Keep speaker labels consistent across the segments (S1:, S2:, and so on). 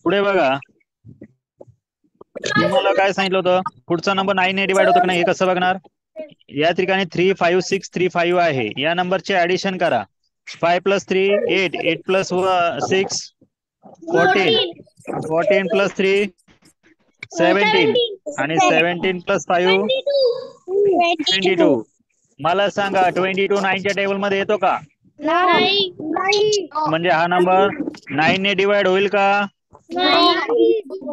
S1: पुढे बघा, तुम्हाला काय सांगितलं होतं, पुढचा नंबर 9 ने डिवाइड होतो का नाही हे कसं बघणार. या ठिकाणी 35635 आहे, या नंबरचे ऍडिशन करा. 5 + 3 8, 8 + 6 14, 14 + 3 17 आणि 17 + 5 22. मला सांगा 22 9च्या टेबल मध्ये येतो का?
S2: नाही.
S1: म्हणजे हा नंबर 9 ने डिवाइड होईल का?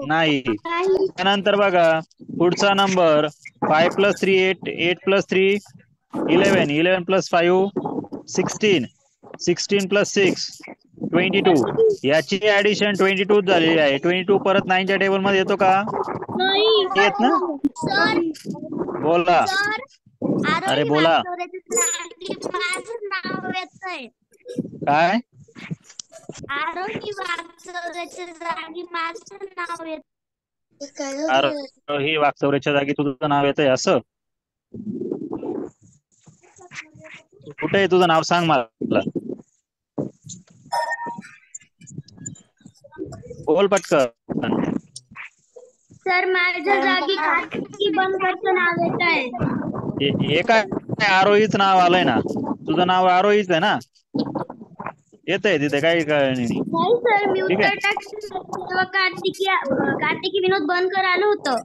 S1: नाही. त्यानंतर बघा पुढचा नंबर 5 + 3 8, 8 + 3 11, 11 + 5 16, 16 + 6 22. याची ऍडिशन 22 झालेली आहे. 22 परत 9च्या टेबल मध्ये येतो का? येत ना?
S2: सर
S1: बोला.
S2: सर
S1: अरे
S2: आरोही
S1: बोला.
S2: वागचौऱ्याच्या जागी माझं नाव येतंय.
S1: काय?
S2: आरोही वागचौऱ्याच्या जागी माझं नाव येत.
S1: आरोही वाकचौऱ्याच्या जागी तुझं नाव येतंय असं? कुठे आहे तुझं नाव, सांग मला. बोल पटकन.
S2: सर माझ्या जागी कार्तिकी बनकरचं नाव येत आहे.
S1: हे काय आरोहीच नाव आलंय ना, तुझं नाव आरोहीच आहे ना, येतंय तिथे काही नाही.
S2: नाही सर, मी
S1: ठीक
S2: उत्तर
S1: आहे,
S2: टाकलं तेव्हा कार्तिकी विनोद बनकर आलं होतं.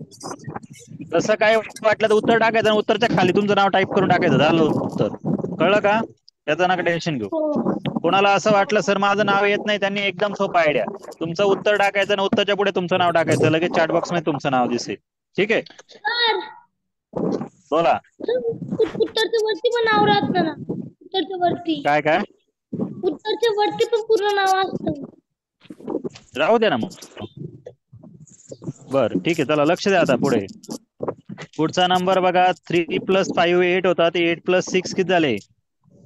S1: तसं काय वाटलं तर उत्तर टाकायचं आणि उत्तरच्या खाली तुमचं नाव टाईप करून टाकायचं, झालं उत्तर. कळलं का? त्याचं नका टेन्शन घेऊ. कोणाला असं वाटलं सर माझं नाव येत नाही, त्यांनी एकदम सोपा आयडिया, तुमचं उत्तर टाकायचं आणि उत्तरच्या पुढे तुमचं नाव टाकायचं, लगेच चॅट बॉक्स मध्ये तुमचं नाव दिसेल. ठीक आहे,
S2: सर
S1: बोला.
S2: उत्तरच्या वरती पण नाव राहतं ना, उत्तरच्या वरती
S1: काय काय?
S2: उत्तरच्या वरती पण पूर्ण नाव असतं.
S1: राहू दे ना मग. बर ठीक आहे, चला लक्ष द्या आता पुढे. पुढचा नंबर बघा, 3 + 5 8 होता, ते 8 + 6 किती झाले?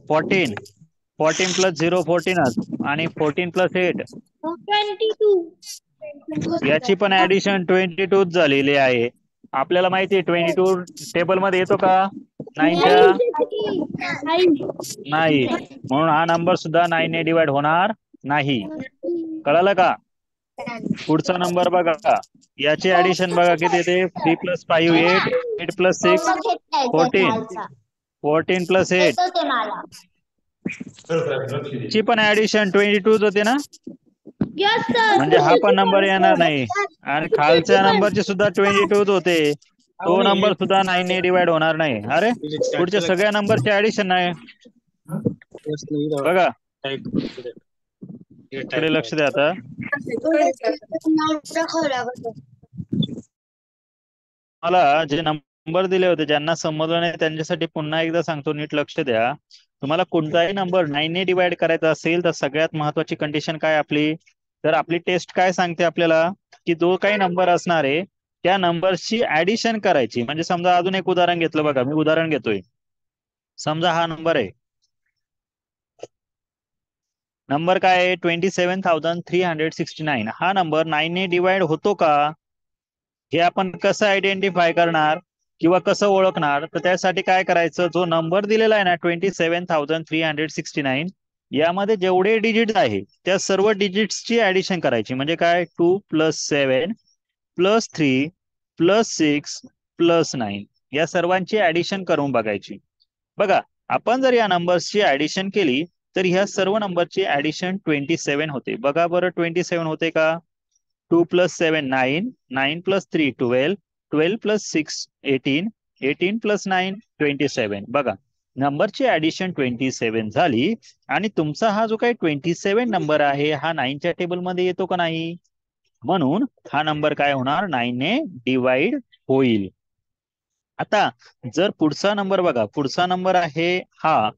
S1: 14. 14 + 0 14 आणि 14 + 8
S2: 22.
S1: याची पण ऍडिशन 22 झालेली आहे. आपल्याला माहिती आहे 22 टेबल मध्ये येतो का 9च्या? नाही, म्हणून हा नंबर सुद्धा 9 ने डिवाइड होणार नाही. कळालं का? पुढचा नंबर बघा, याचे ऍडिशन बघा किती येते. 3 + 5 8, 8 + 6 14, 14 + 8 ची पण ऍडिशन 22 होते ना, म्हणजे हा पण नंबर येणार नाही. आणि खालच्या नंबरचे सुद्धा 22 होते, तो नंबर सुद्धा 9 ने डिवाइड होणार नाही. अरे पुढच्या सगळ्या नंबरचे ऍडिशन नाही. बघा इकडे लक्ष द्या आता. मला जे नंबर दिले होते, ज्यांना समजलं नाही त्यांच्यासाठी पुन्हा एकदा सांगतो, नीट लक्ष द्या. तुम्हाला कोणताही नंबर 9 ने डिवाइड करायचा असेल तर सगळ्यात महत्वाची कंडिशन काय आपली, तर आपली टेस्ट काय सांगते आपल्याला, की जो काही नंबर असणार आहे त्या नंबरची ऍडिशन करायची. म्हणजे समजा अजून एक उदाहरण घेतलं बघा, मी उदाहरण घेतोय. समजा हा नंबर आहे, नंबर काय आहे 27,369. हा नंबर 9 ने डिवाइड होतो का, हे आपण कसं आयडेंटिफाय करणार किंवा कसं ओळखणार, तर त्यासाठी काय करायचं, जो नंबर दिलेला आहे ना 27,369, यामध्ये जेवढे डिजिट आहे त्या सर्व डिजिट्सची ऍडिशन करायची. म्हणजे काय, 2 + 7 + 3 + 6 + 9 या सर्वांची ऍडिशन करून बघायची. बघा, आपण जर या नंबर्सची ऍडिशन केली तर ह्या सर्व नंबरची ऍडिशन 27 होते. बघा बरं 27 होते का? 2 + 7 9, 9 + 3 12, 12 + 6 18, 18 + 9 27. बघा, नंबरची ऍडिशन 27 झाली आणि तुमचा हा जो काही 27 नंबर आहे हा 9च्या टेबल मध्ये येतो का नाही, म्हणून हा नंबर काय होणार, 9 ने डिवाइड होईल. आता जर पुढचा नंबर बघा, पुढचा नंबर आहे हा,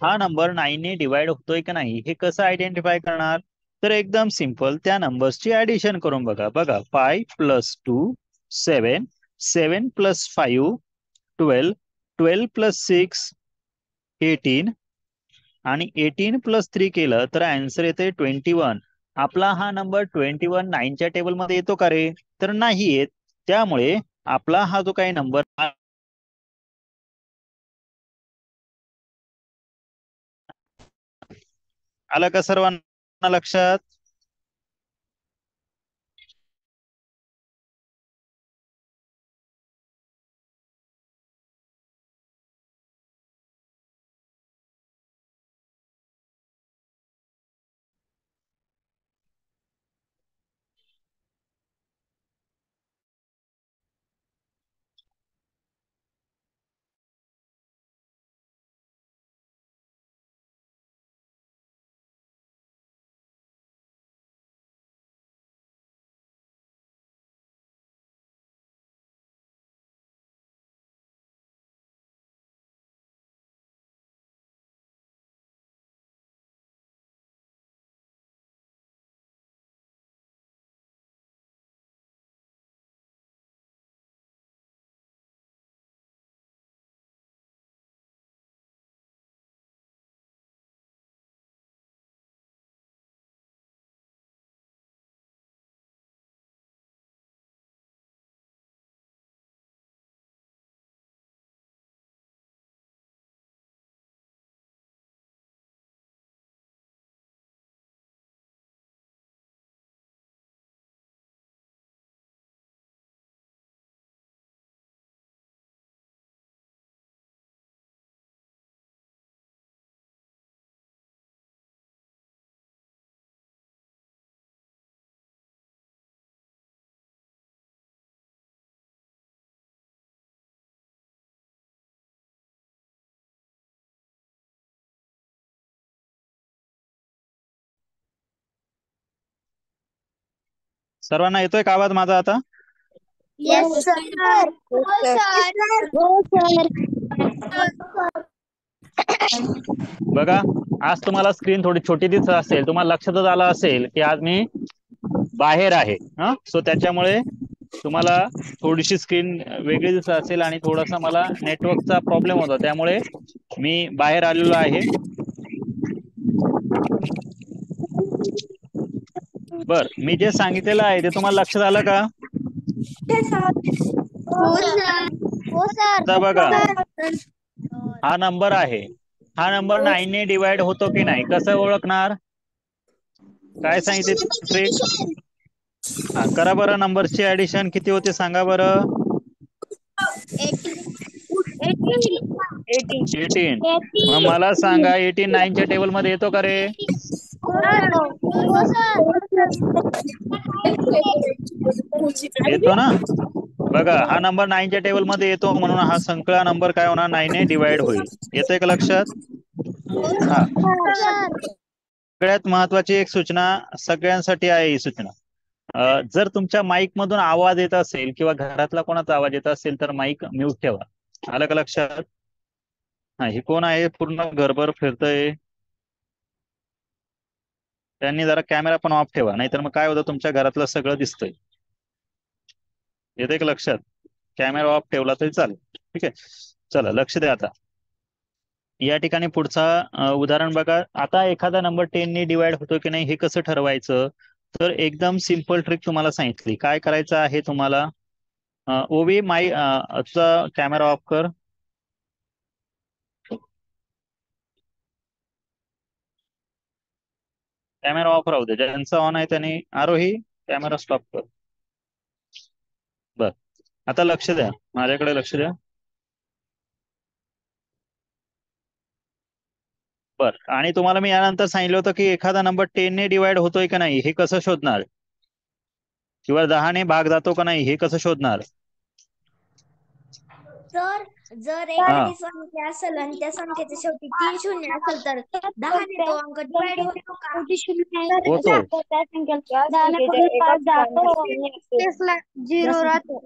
S1: हा नंबर 9 ने डिवाइड होतोय का नाही हे कसं आयडेंटिफाय करणार, तर एकदम सिंपल, त्या नंबर्सची ऍडिशन करून बघा. बघा 5 + 2 7, 7 + 5 12, 12 + 6 18 आणि 18 + 3 केलं तर आन्सर येते 21. आपला हा नंबर 21 9च्या टेबल मध्ये येतो का रे, तर नाही येत. त्यामुळे आपला हा जो काही नंबर आलं का सर्वांना लक्षात? सर्वांना येतोय का आवाज माझा आता?
S2: Yes sir. हो सर. हो सर.
S1: बघा, आज तुम्हाला स्क्रीन थोडी छोटी दिसत असेल, तुम्हाला लक्षातच आलं असेल की आज मी बाहेर आहे. सो त्याच्यामुळे तुम्हाला थोडीशी स्क्रीन वेगळी दिसत असेल आणि थोडासा मला नेटवर्कचा प्रॉब्लेम होता, त्यामुळे मी बाहेर आलेलो आहे. बर, मी जे सांगितलेलं आहे ते तुम्हाला लक्षात आलं का?
S2: हो सर. हो सर.
S1: आता बघा, हा नंबर आहे, हा नंबर 9 ने डिवाइड होतो की नाही कसं ओळखणार? काय सांगितले ट्रिक? करा बरं, नंबरची ऍडिशन किती होते सांगा बरं. 18. मग मला सांगा 18 9च्या टेबल मध्ये येतो का रे?
S2: हो सर.
S1: येतो ना? बघा, हा नंबर 9च्या टेबल मध्ये येतो, म्हणून हा संख्या नंबर काय होणार? 9 ने डिवाइड होईल. येतंय का लक्षात? हा. सगळ्यात महत्वाची एक सूचना सगळ्यांसाठी आहे ही सूचना. जर तुमच्या माईक मधून आवाज येत असेल किंवा घरातला कोणाचा आवाज येत असेल तर माईक म्यूट ठेवा. आलं का लक्षात? हा, हे कोण आहे पूर्ण घरभर फिरतय? त्यांनी जरा कॅमेरा पण ऑफ ठेवा, नाहीतर मग काय होतं, तुमच्या घरातलं सगळं दिसतंय. येते का लक्षात? कॅमेरा ऑफ ठेवला तरी चालेल. ठीक आहे, चला लक्ष द्या. आता या ठिकाणी पुढचा उदाहरण बघा. आता एखादा नंबर 10 ने डिवाइड होतो की नाही हे कसं ठरवायचं? तर एकदम सिंपल ट्रिक तुम्हाला सांगितली. काय करायचं आहे तुम्हाला? ओवी तुझा कॅमेरा ऑफ कर. कॅमेरा ऑफ राहू दे, ज्यांचा ऑन आहे त्यांनी. आरोही, कॅमेरा स्टॉप कर. बर, आता लक्ष द्या, माझ्याकडे लक्ष द्या. बर, आणि तुम्हाला मी यानंतर सांगितलं होतं की एखादा नंबर 10 ने डिवाइड होतोय का नाही हे कसं शोधणार, किंवा 10 ने भाग जातो का नाही हे कसं शोधणार?
S2: सर, जर
S1: हा,
S2: एखादी संख्या असेल आणि त्या संख्येच्या शेवटी 3 शून्य असेल तर 10 ने तो अंक डिवाइड होतो का?
S1: होतो.
S2: प्लेसला 0 राहतो.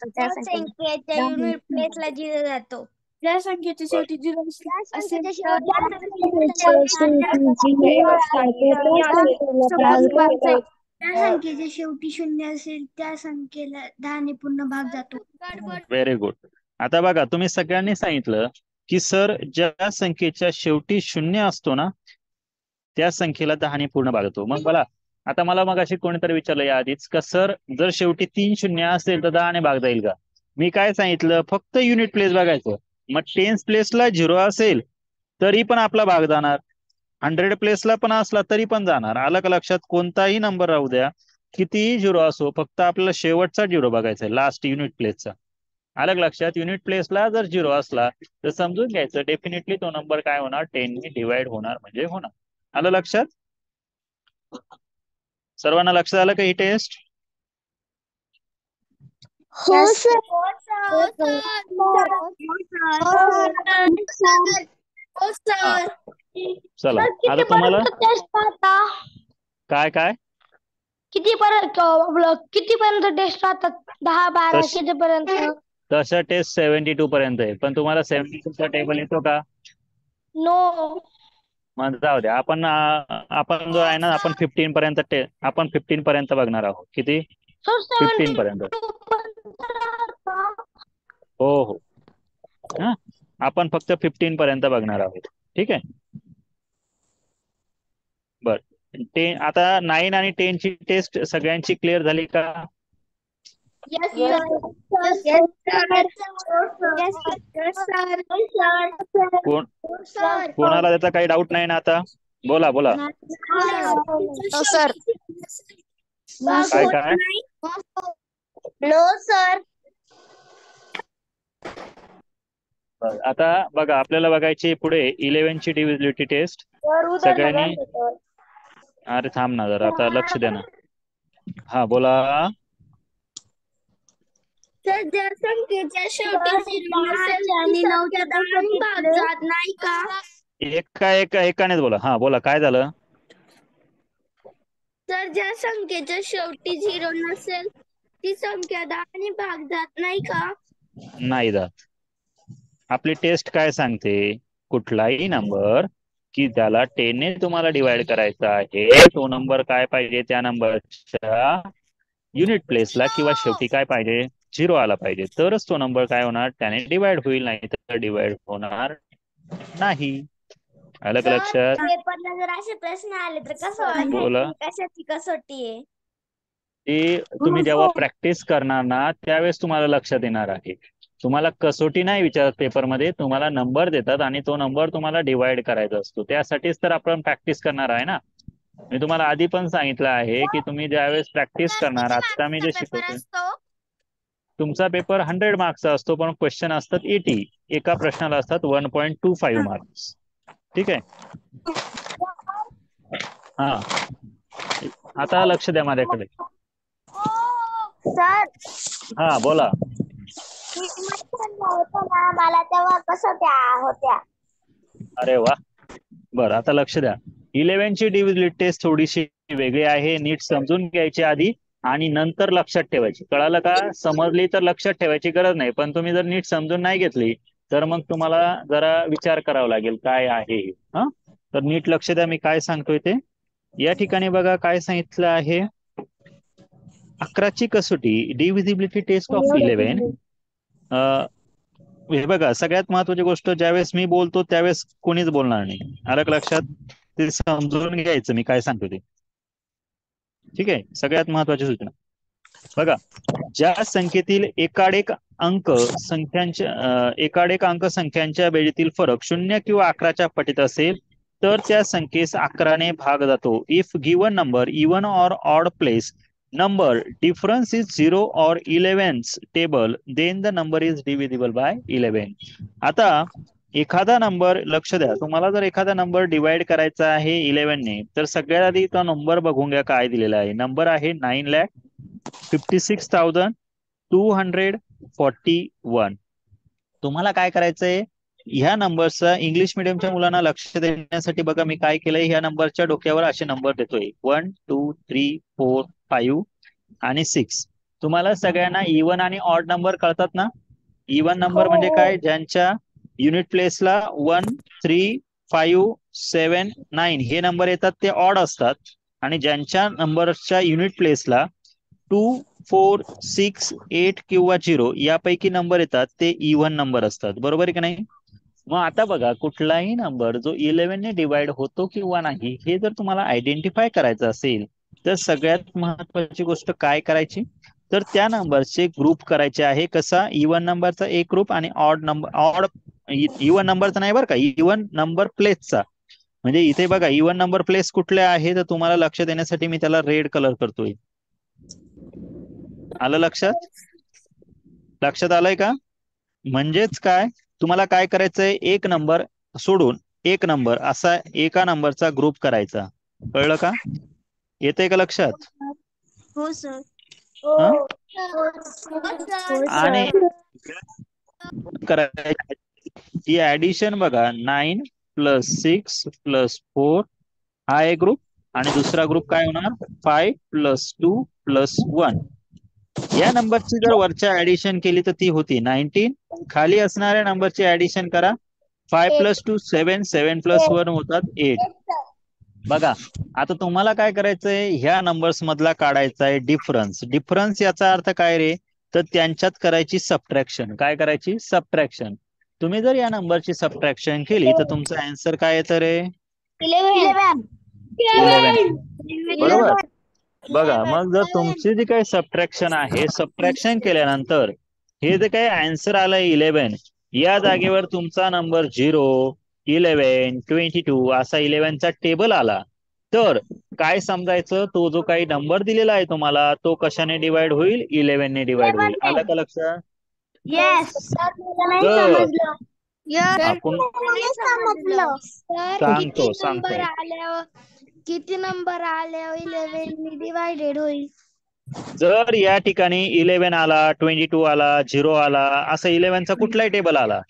S2: त्या संख्येच्या युनिट प्लेसला 0 राहतो.
S3: ज्या संख्येच्या शेवटी 0
S2: त्या
S3: असेल
S2: संख्येच्या शेवटी 0 असेल त्या संख्येला 10 ने पूर्ण भाग जातो.
S1: Very good. आता बघा, तुम्ही सगळ्यांनी सांगितलं की सर ज्या संख्येच्या शेवटी 0 असतो ना त्या संख्येला 10 ने पूर्ण भाग जातो. मग बोला, आता मला मग अशी कोणीतरी विचारलं या आधीच का सर जर शेवटी 3 शून्य असेल तर 10 ने भाग जाईल का? मी काय सांगितलं, फक्त युनिट प्लेस बघायचं. मग 10 प्लेसला 0 असेल तरी पण आपला भाग जाणार, 100 प्लेसला पण असला तरी पण जाणार. आलं का लक्षात? कोणताही नंबर राहू द्या, कितीही 0 असो, फक्त आपल्याला शेवटचा 0 बघायचा आहे, लास्ट युनिट प्लेसचा. आलं का लक्षात? युनिट प्लेसला जर 0 असला तर समजून घ्यायचं डेफिनेटली तो नंबर काय होणार? 10 ने डिवाइड होणार म्हणजे होणार. आलं लक्षात? सर्वांना लक्षात आलं का ही टेस्ट?
S2: हो सर.
S1: हा, चला आता तुम्हाला काय काय
S2: कितीपर्यंत टेस्ट राहतात? 10 12
S1: तश-
S2: कितीपर्यंत?
S1: तसं टेस्ट 72 पर्यंत आहे, पण तुम्हाला 72 चा टेबल येतो का?
S2: नो.
S1: मग जाऊ द्या, आपण जो आहे ना आपण 15 पर्यंत आपण 15 पर्यंत बघणार आहोत. किती? 15 पर्यंत. हो हो, हा, आपण फक्त 15 पर्यंत बघणार आहोत. ठीक आहे, बर. 10 आता 9 आणि 10 ची टेस्ट सगळ्यांची क्लिअर झाली का? कोणाला त्याचा काही डाऊट नाही ना? आता बोला बोला.
S2: सर.
S1: काय काय?
S2: No sir.
S1: आता बघा, आपल्याला बघायची पुढे 11 ची डिव्हिजिबिलिटी टेस्ट. सगळ्यांनी, अरे थांब ना जरा, आता लक्ष द्या ना. हा बोला.
S2: तर जर संख्येच्या शेवटी 0 असेल आणि 9च्या 10 ने भाग जात नाही का?
S1: एकानेच बोला. हा बोला, काय झालं?
S2: तर ज्या संख्येच्या शेवटी 0 नसेल ती संख्या 10 ने भाग जात नाही का?
S1: नाही जात. आपली टेस्ट काय सांगते, कुठलाही नंबर की त्याला 10 ने तुम्हाला डिवाइड करायचा आहे, तो नंबर काय पाहिजे, त्या नंबरच्या युनिट प्लेसला किंवा शेवटी काय पाहिजे, 0 आला पाहिजे, तरच तो नंबर काय होणार, त्याने डिवाइड होईल, नाही तर डिवाइड होणार नाही. आलं का लक्षात?
S2: पेपरला जर असे प्रश्न आले तर कसं
S1: बोला.
S2: ओळखायचं कशाची कसोटी आहे?
S1: ते तुम्ही जेव्हा प्रॅक्टिस करणार ना त्यावेळेस तुम्हाला लक्षात येणार आहे. तुम्हाला कसोटी नाही विचारत पेपरमध्ये, तुम्हाला नंबर देतात आणि तो नंबर तुम्हाला डिवाइड करायचा असतो. त्यासाठीच तर आपण प्रॅक्टिस करणार आहे ना. मी तुम्हाला आधी पण सांगितलं आहे की तुम्ही ज्यावेळेस प्रॅक्टिस करणार, आता मी जे शिकवतोय, तुमचा पेपर 100 मार्क्सचा असतो, पण क्वेश्चन असतात 80. एका प्रश्नाला असतात 1.25 मार्क्स. ठीक आहे. हा, आता लक्ष द्या माझ्याकडे.
S2: सर
S1: हा बोला.
S2: होतं ना मला तेव्हा कसोट्या होत्या.
S1: अरे वा, बरं आता लक्ष द्या. 11 ची डिव्हिजिबिलिटी टेस्ट थोडीशी वेगळी आहे, नीट समजून घ्यायची आधी आणि नंतर लक्षात ठेवायची. कळालं का? समजली तर लक्षात ठेवायची गरज नाही, पण तुम्ही जर नीट समजून नाही घेतली तर मग तुम्हाला जरा विचार करावा लागेल काय आहे. हा, तर नीट लक्ष द्या मी काय सांगतोय ते. या ठिकाणी बघा काय सांगितलं आहे, 11ची कसोटी डिव्हिजिबिलिटी टेस्ट ऑफ 11. हे बघा, सगळ्यात महत्वाची गोष्ट, ज्यावेळेस मी बोलतो त्यावेळेस कोणीच बोलणार नाही. आलं का लक्षात? ते समजून घ्यायचं मी काय सांगतो ते. ठीक आहे, सगळ्यात महत्वाची सूचना. बघा, ज्या संख्येतील एकाडेक अंक संख्यांच्या बेरीतील फरक 0 किंवा 11च्या पटीत असेल तर त्या संख्येस 11ने भाग जातो. If given number even or odd place number difference is 0 or 11's table, then the number is divisible by 11. आता एखादा नंबर, लक्ष द्या, तुम्हाला जर एखादा नंबर डिवाइड करायचा आहे 11 ने, तर सगळ्यात आधी तो नंबर बघून घ्या काय दिलेला आहे. नंबर आहे 9,56,241. तुम्हाला काय करायचंय, ह्या नंबरचा इंग्लिश मिडियमच्या मुलांना लक्ष देण्यासाठी बघा मी काय केलंय, ह्या नंबरच्या डोक्यावर असे नंबर देतोय 1 2 3 4 5 आणि 6. तुम्हाला सगळ्यांना इवन आणि ऑड नंबर कळतात ना? इवन नंबर म्हणजे काय, ज्यांच्या युनिट प्लेसला 1 3 5 7 9 हे नंबर येतात ते ऑड असतात, आणि ज्यांच्या नंबरच्या युनिट प्लेसला 2 4 6 8 किंवा 0 यापैकी नंबर येतात ते इव्हन नंबर असतात. बरोबर आहे की नाही? मग आता बघा, कुठलाही नंबर जो 11 ने डिवाइड होतो किंवा नाही हे जर तुम्हाला आयडेंटिफाय करायचं असेल तर सगळ्यात महत्वाची गोष्ट काय करायची, तर त्या नंबरचे ग्रुप करायचे आहे. कसा? इव्हन नंबरचा एक ग्रुप आणि ऑड इव्हन नंबरचा नाही बरं का, इव्हन नंबर प्लेसचा. म्हणजे इथे बघा इव्हन नंबर प्लेस कुठले आहे, तर तुम्हाला लक्ष देण्यासाठी मी त्याला रेड कलर करतोय. आलं लक्षात? लक्षात आलंय का? म्हणजेच काय, तुम्हाला काय करायचंय, एक नंबर सोडून एक नंबर असा एका नंबरचा ग्रुप करायचा. कळलं का? येतंय का लक्षात?
S3: हो सर.
S1: हा?
S2: हो
S1: आणि करायची ती ऍडिशन बघा, 9 + 6 + 4 हा एक ग्रुप, आणि दुसरा ग्रुप काय होणार, 5 + 2 + 1. या नंबरची जर वरच्या ऍडिशन केली तर ती होती 19. खाली असणाऱ्या नंबरची ऍडिशन करा, 5 + 2 7 7 + 1 होतात 8. बघा, आता तुम्हाला काय करायचंय, ह्या नंबर्स मधला काढायचा आहे डिफरन्स. डिफरन्स याचा अर्थ काय रे, तर त्यांच्यात करायची सबट्रॅक्शन. काय करायची? सबट्रॅक्शन. तुम्ही जर या नंबरची सबट्रॅक्शन केली तर तुमचा आन्सर काय येतं रे?
S2: 11.
S1: 11. बरोबर. बघा, मग जर तुमची जी काही सबट्रॅक्शन आहे, सबट्रॅक्शन केल्यानंतर हे जे काही आन्सर आलंय 11, या जागेवर तुमचा नंबर 0 11 22 असा 11चा टेबल आला, तर काय समजायचं, तो जो काही नंबर दिलेला आहे तुम्हाला तो कशाने डिवाइड होईल? 11 ने डिवाइड होईल. आलं का लक्षात?
S2: येस. नाही
S1: Good.
S2: समजलं.
S1: आपण
S2: नाही समजलं. तर
S1: सांगतो सांगतो.
S2: किती नंबर आल्यावर 11 डिवायडेड होईल?
S1: जर या ठिकाणी 11 आला, 22 आला, 0 आला, असं 11चा कुठलाही टेबल आला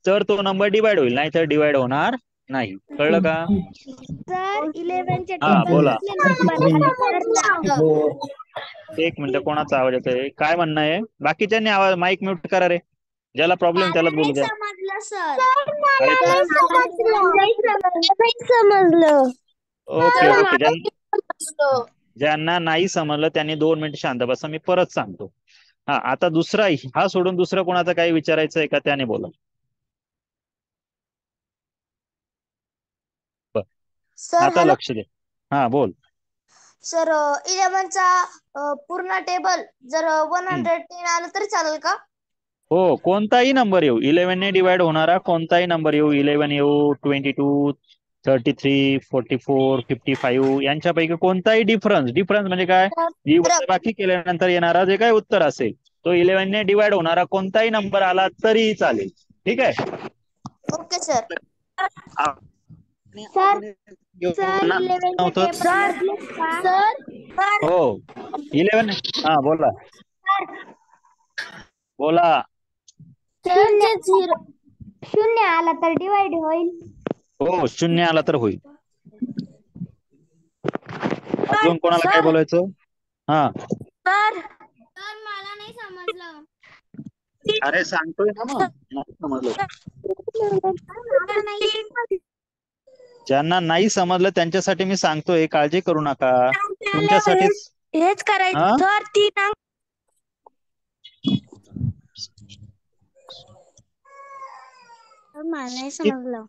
S1: तर तो नंबर डिवाइड होईल, नाही तर डिवाइड होणार नाही. कळलं का?
S2: सर 11च्या
S1: हा बोला.
S2: टेबल
S1: एक मिनिट, कोणाचा आवाज येतोय? काय म्हणणं आहे? बाकीच्यांनी आवाज माईक म्यूट करा रे. ज्याला प्रॉब्लेम त्यालाच बोलू द्या.
S2: समजलं सर.
S1: अरे
S2: नाही समजलं.
S1: Okay okay. ज्यांना नाही समजलं त्यांनी 2 मिनिट शांत बसा, मी परत सांगतो. हा, आता दुसरा, हा सोडून दुसरा कोणाचं काही विचारायचं आहे का? त्याने बोला.
S4: सर
S1: आता
S4: हॅलो
S1: लक्ष दे. हा बोल.
S4: सर 11चा पूर्ण टेबल जर 110 आलं तरी चालेल का?
S1: हो, कोणताही नंबर येऊ, 11 ने डिवाइड होणारा कोणताही नंबर येऊ, 11 येऊ, 22, 33, 44, 55 यांच्यापैकी कोणताही डिफरन्स म्हणजे काय? ही वजाबाकी केल्यानंतर येणारा जे काही उत्तर असेल तो 11 ने डिवाइड होणारा कोणताही नंबर आला तरीही चालेल. ठीक आहे.
S4: Okay sir.
S1: हो 11. हा बोला बोला.
S2: शून्य आला तर डिवाइड होईल.
S1: हो, 0 आला तर होईल. अजून कोणाला काय बोलायचं? हा
S2: सर मला नाही समजलं.
S1: अरे सांगतोय ना मग. नाही समजलं. ज्यांना नाही समजलं त्यांच्यासाठी मी सांगतोय, काळजी करू नका. तुमच्यासाठीच.
S2: हेच करायचं
S1: हा
S2: सर. 3 अंक. मला नाही समजलं.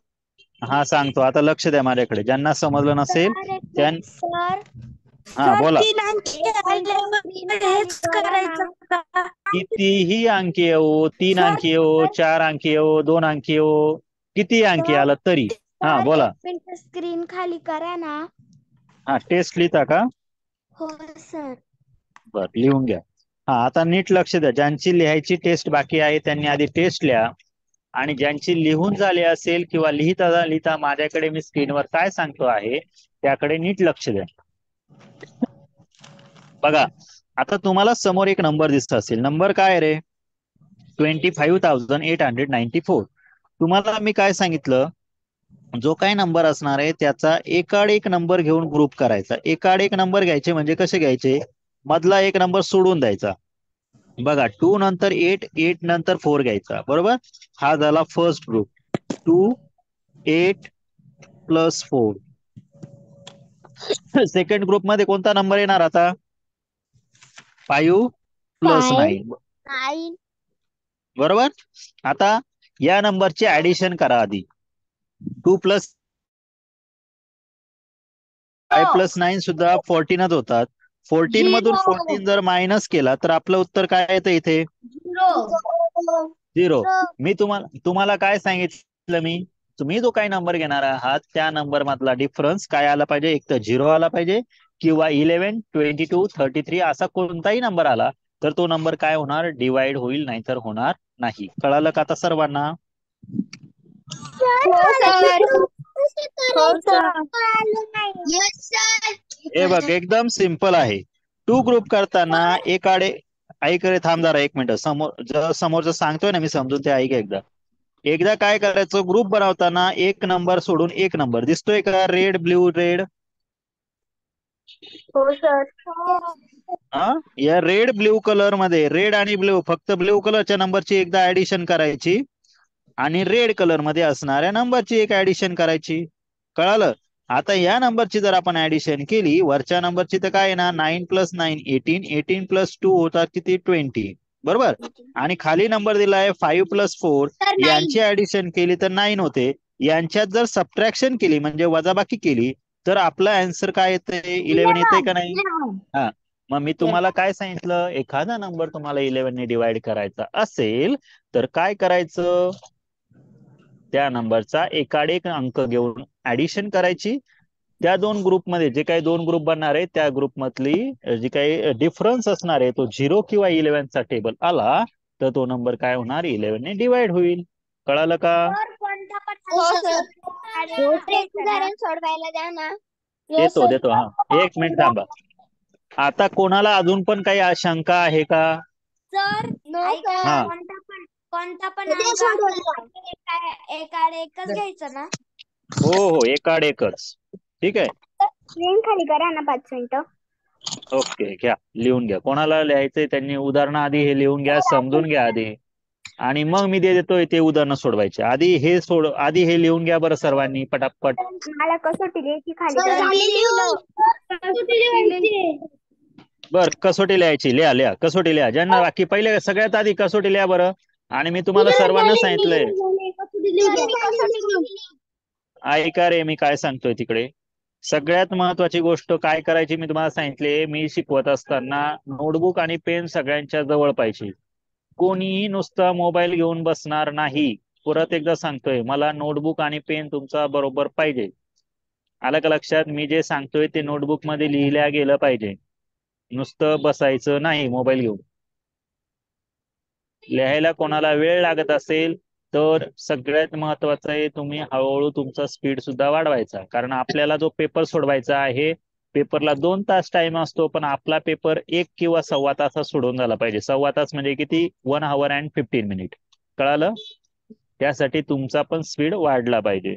S1: हा सांगतो, आता लक्ष द्या माझ्याकडे. ज्यांना समजलं नसेल त्यां
S2: सर
S1: हा बोला.
S2: 3 अंक हेच करायचं का?
S1: कितीही अंकी येऊ, 3 अंकी येऊ, 4 अंकी येऊ, 2 अंकी येऊ, किती अंकी आला तरी. हा बोला.
S2: स्क्रीन खाली करा ना.
S1: हा, टेस्ट लिहिता का?
S2: हो सर.
S1: बर, लिहून घ्या. हा, आता नीट लक्ष द्या. ज्यांची लिहायची टेस्ट बाकी आहे त्यांनी आधी टेस्ट लिहा, आणि ज्यांची लिहून झाली असेल किंवा लिहिता लिहिता माझ्याकडे मी स्क्रीनवर काय सांगतो आहे त्याकडे नीट लक्ष द्या. बघा, आता तुम्हाला समोर एक नंबर दिसत असेल. नंबर काय रे? 25,894. तुम्हाला मी काय सांगितलं? जो काय नंबर असणार आहे त्याचा एकाड एक नंबर घेऊन ग्रुप करायचा. एकाड एक नंबर घ्यायचे म्हणजे कसे घ्यायचे? मधला एक नंबर सोडून द्यायचा. बघा, 2 नंतर 8, 8 नंतर 4 घ्यायचा. बरोबर. हा झाला first group. 2, 8 plus 4. Second group मध्ये कोणता नंबर येणार आता? 5 प्लस 9. बरोबर. आता या नंबरची ऍडिशन करा आधी. 2 प्लस 5 प्लस 9 सुद्धा 14च होतात. 14 मधून 14 जर मायनस केला तर आपलं उत्तर काय येतं इथे? 0. मी तुम्हाला काय सांगितलं? तुम्ही जो काही नंबर घेणार आहात त्या नंबर मधला डिफरन्स काय आला पाहिजे? एक तर 0 आला पाहिजे, किंवा 11, 22, 33 असा कोणताही नंबर आला तर तो नंबर काय होणार? डिवाइड होईल, नाहीतर होणार नाही. कळालं का आता सर्वांना? हे बघ, एकदम सिंपल आहे. 2 ग्रुप करताना एकाडे ऐक रे, थांब जरा 1 मिनिट. समोरचं सांगतोय ना मी, समजून ते ऐक एकदा. एकदा काय करायचं? ग्रुप बनवताना एक नंबर सोडून एक नंबर दिसतोय का? Red blue red.
S2: हो सर.
S1: हा, या रेड ब्ल्यू कलर मध्ये, रेड आणि ब्ल्यू, फक्त ब्ल्यू कलरच्या नंबरची एकदा ऍडिशन करायची आणि रेड कलर मध्ये असणाऱ्या नंबरची एक ऍडिशन करायची. कळालं? आता या नंबरची जर आपण ऍडिशन केली, वरच्या नंबरची तर काय येणार? 9 प्लस 9 18, 18 प्लस 2 होतात किती? 20. बरोबर. आणि खाली नंबर दिलाय 5 प्लस 4, यांची ऍडिशन केली तर 9 होते. यांच्यात जर सबट्रॅक्शन केली म्हणजे वजाबाकी केली तर आपला आन्सर काय येतंय? 11 येतंय का नाही? हा, मग मी तुम्हाला काय सांगितलं? एखादा नंबर तुम्हाला 11 ने डिवाइड करायचा असेल तर काय करायचं? त्या नंबरचा एकाड एक अंक घेऊन ऍडिशन करायची. त्या 2 ग्रुपमध्ये जे काही 2 ग्रुप बनणार आहे त्या ग्रुप मधली जी काही डिफरन्स असणार आहे तो 0 किंवा 11 चा टेबल आला तर तो नंबर काय होणार? 11 ने डिवाइड होईल. कळालं का?
S2: उदाहरण सोडवायला द्या ना.
S1: देतो. हा, 1 मिनिट थांबा. आता कोणाला अजून पण काही शंका आहे का?
S2: सर
S1: हा,
S2: कोणता पण एकाड एकच घ्यायचं ना.
S1: हो हो, एक आड एकच. ठीक आहे.
S2: स्क्रीन खाली करा ना 5 मिनिटं.
S1: ओके, घ्या लिहून घ्या. कोणाला लिहायचंय त्यांनी उदाहरणं आधी हे लिहून घ्या, समजून घ्या आधी, आणि मग मी देतोय ते उदाहरणं सोडवायचे. आधी हे लिहून घ्या बरं सर्वांनी पटापट.
S2: मला कसोटी लिहायची खाली करा. मी लिहिलं. कसोटी लिहायची.
S1: बर, कसोटी लिहायची, लिहा लिहा कसोटी लिहा. ज्यांना बाकी पहिले सगळ्यात आधी कसोटी लिहा बरं. आणि मी तुम्हाला सर्वांना सांगितलंय, ऐका रे मी काय सांगतोय तिकडे. सगळ्यात महत्वाची गोष्ट काय करायची मी तुम्हाला सांगितले, मी शिकवत असताना नोटबुक आणि पेन सगळ्यांच्या जवळ पाहिजे. कोणीही नुसता मोबाईल घेऊन बसणार नाही. परत एकदा सांगतोय, मला नोटबुक आणि पेन तुमचा बरोबर पाहिजे. आलं का लक्षात? मी जे सांगतोय ते नोटबुक मध्ये लिहिल्या गेलं पाहिजे. नुसतं बसायचं नाही मोबाईल घेऊन. लिहायला कोणाला वेळ लागत असेल तर सगळ्यात महत्वाचं आहे, तुम्ही हळूहळू तुमचा स्पीड सुद्धा वाढवायचा. कारण आपल्याला जो पेपर सोडवायचा आहे, पेपरला 2 तास टाइम असतो, पण आपला पेपर 1 किंवा सव्वा तासात सोडून झाला पाहिजे. सव्वा तास म्हणजे किती? 1 hour and 15 minutes. कळालं? त्यासाठी तुमचा पण स्पीड वाढला पाहिजे.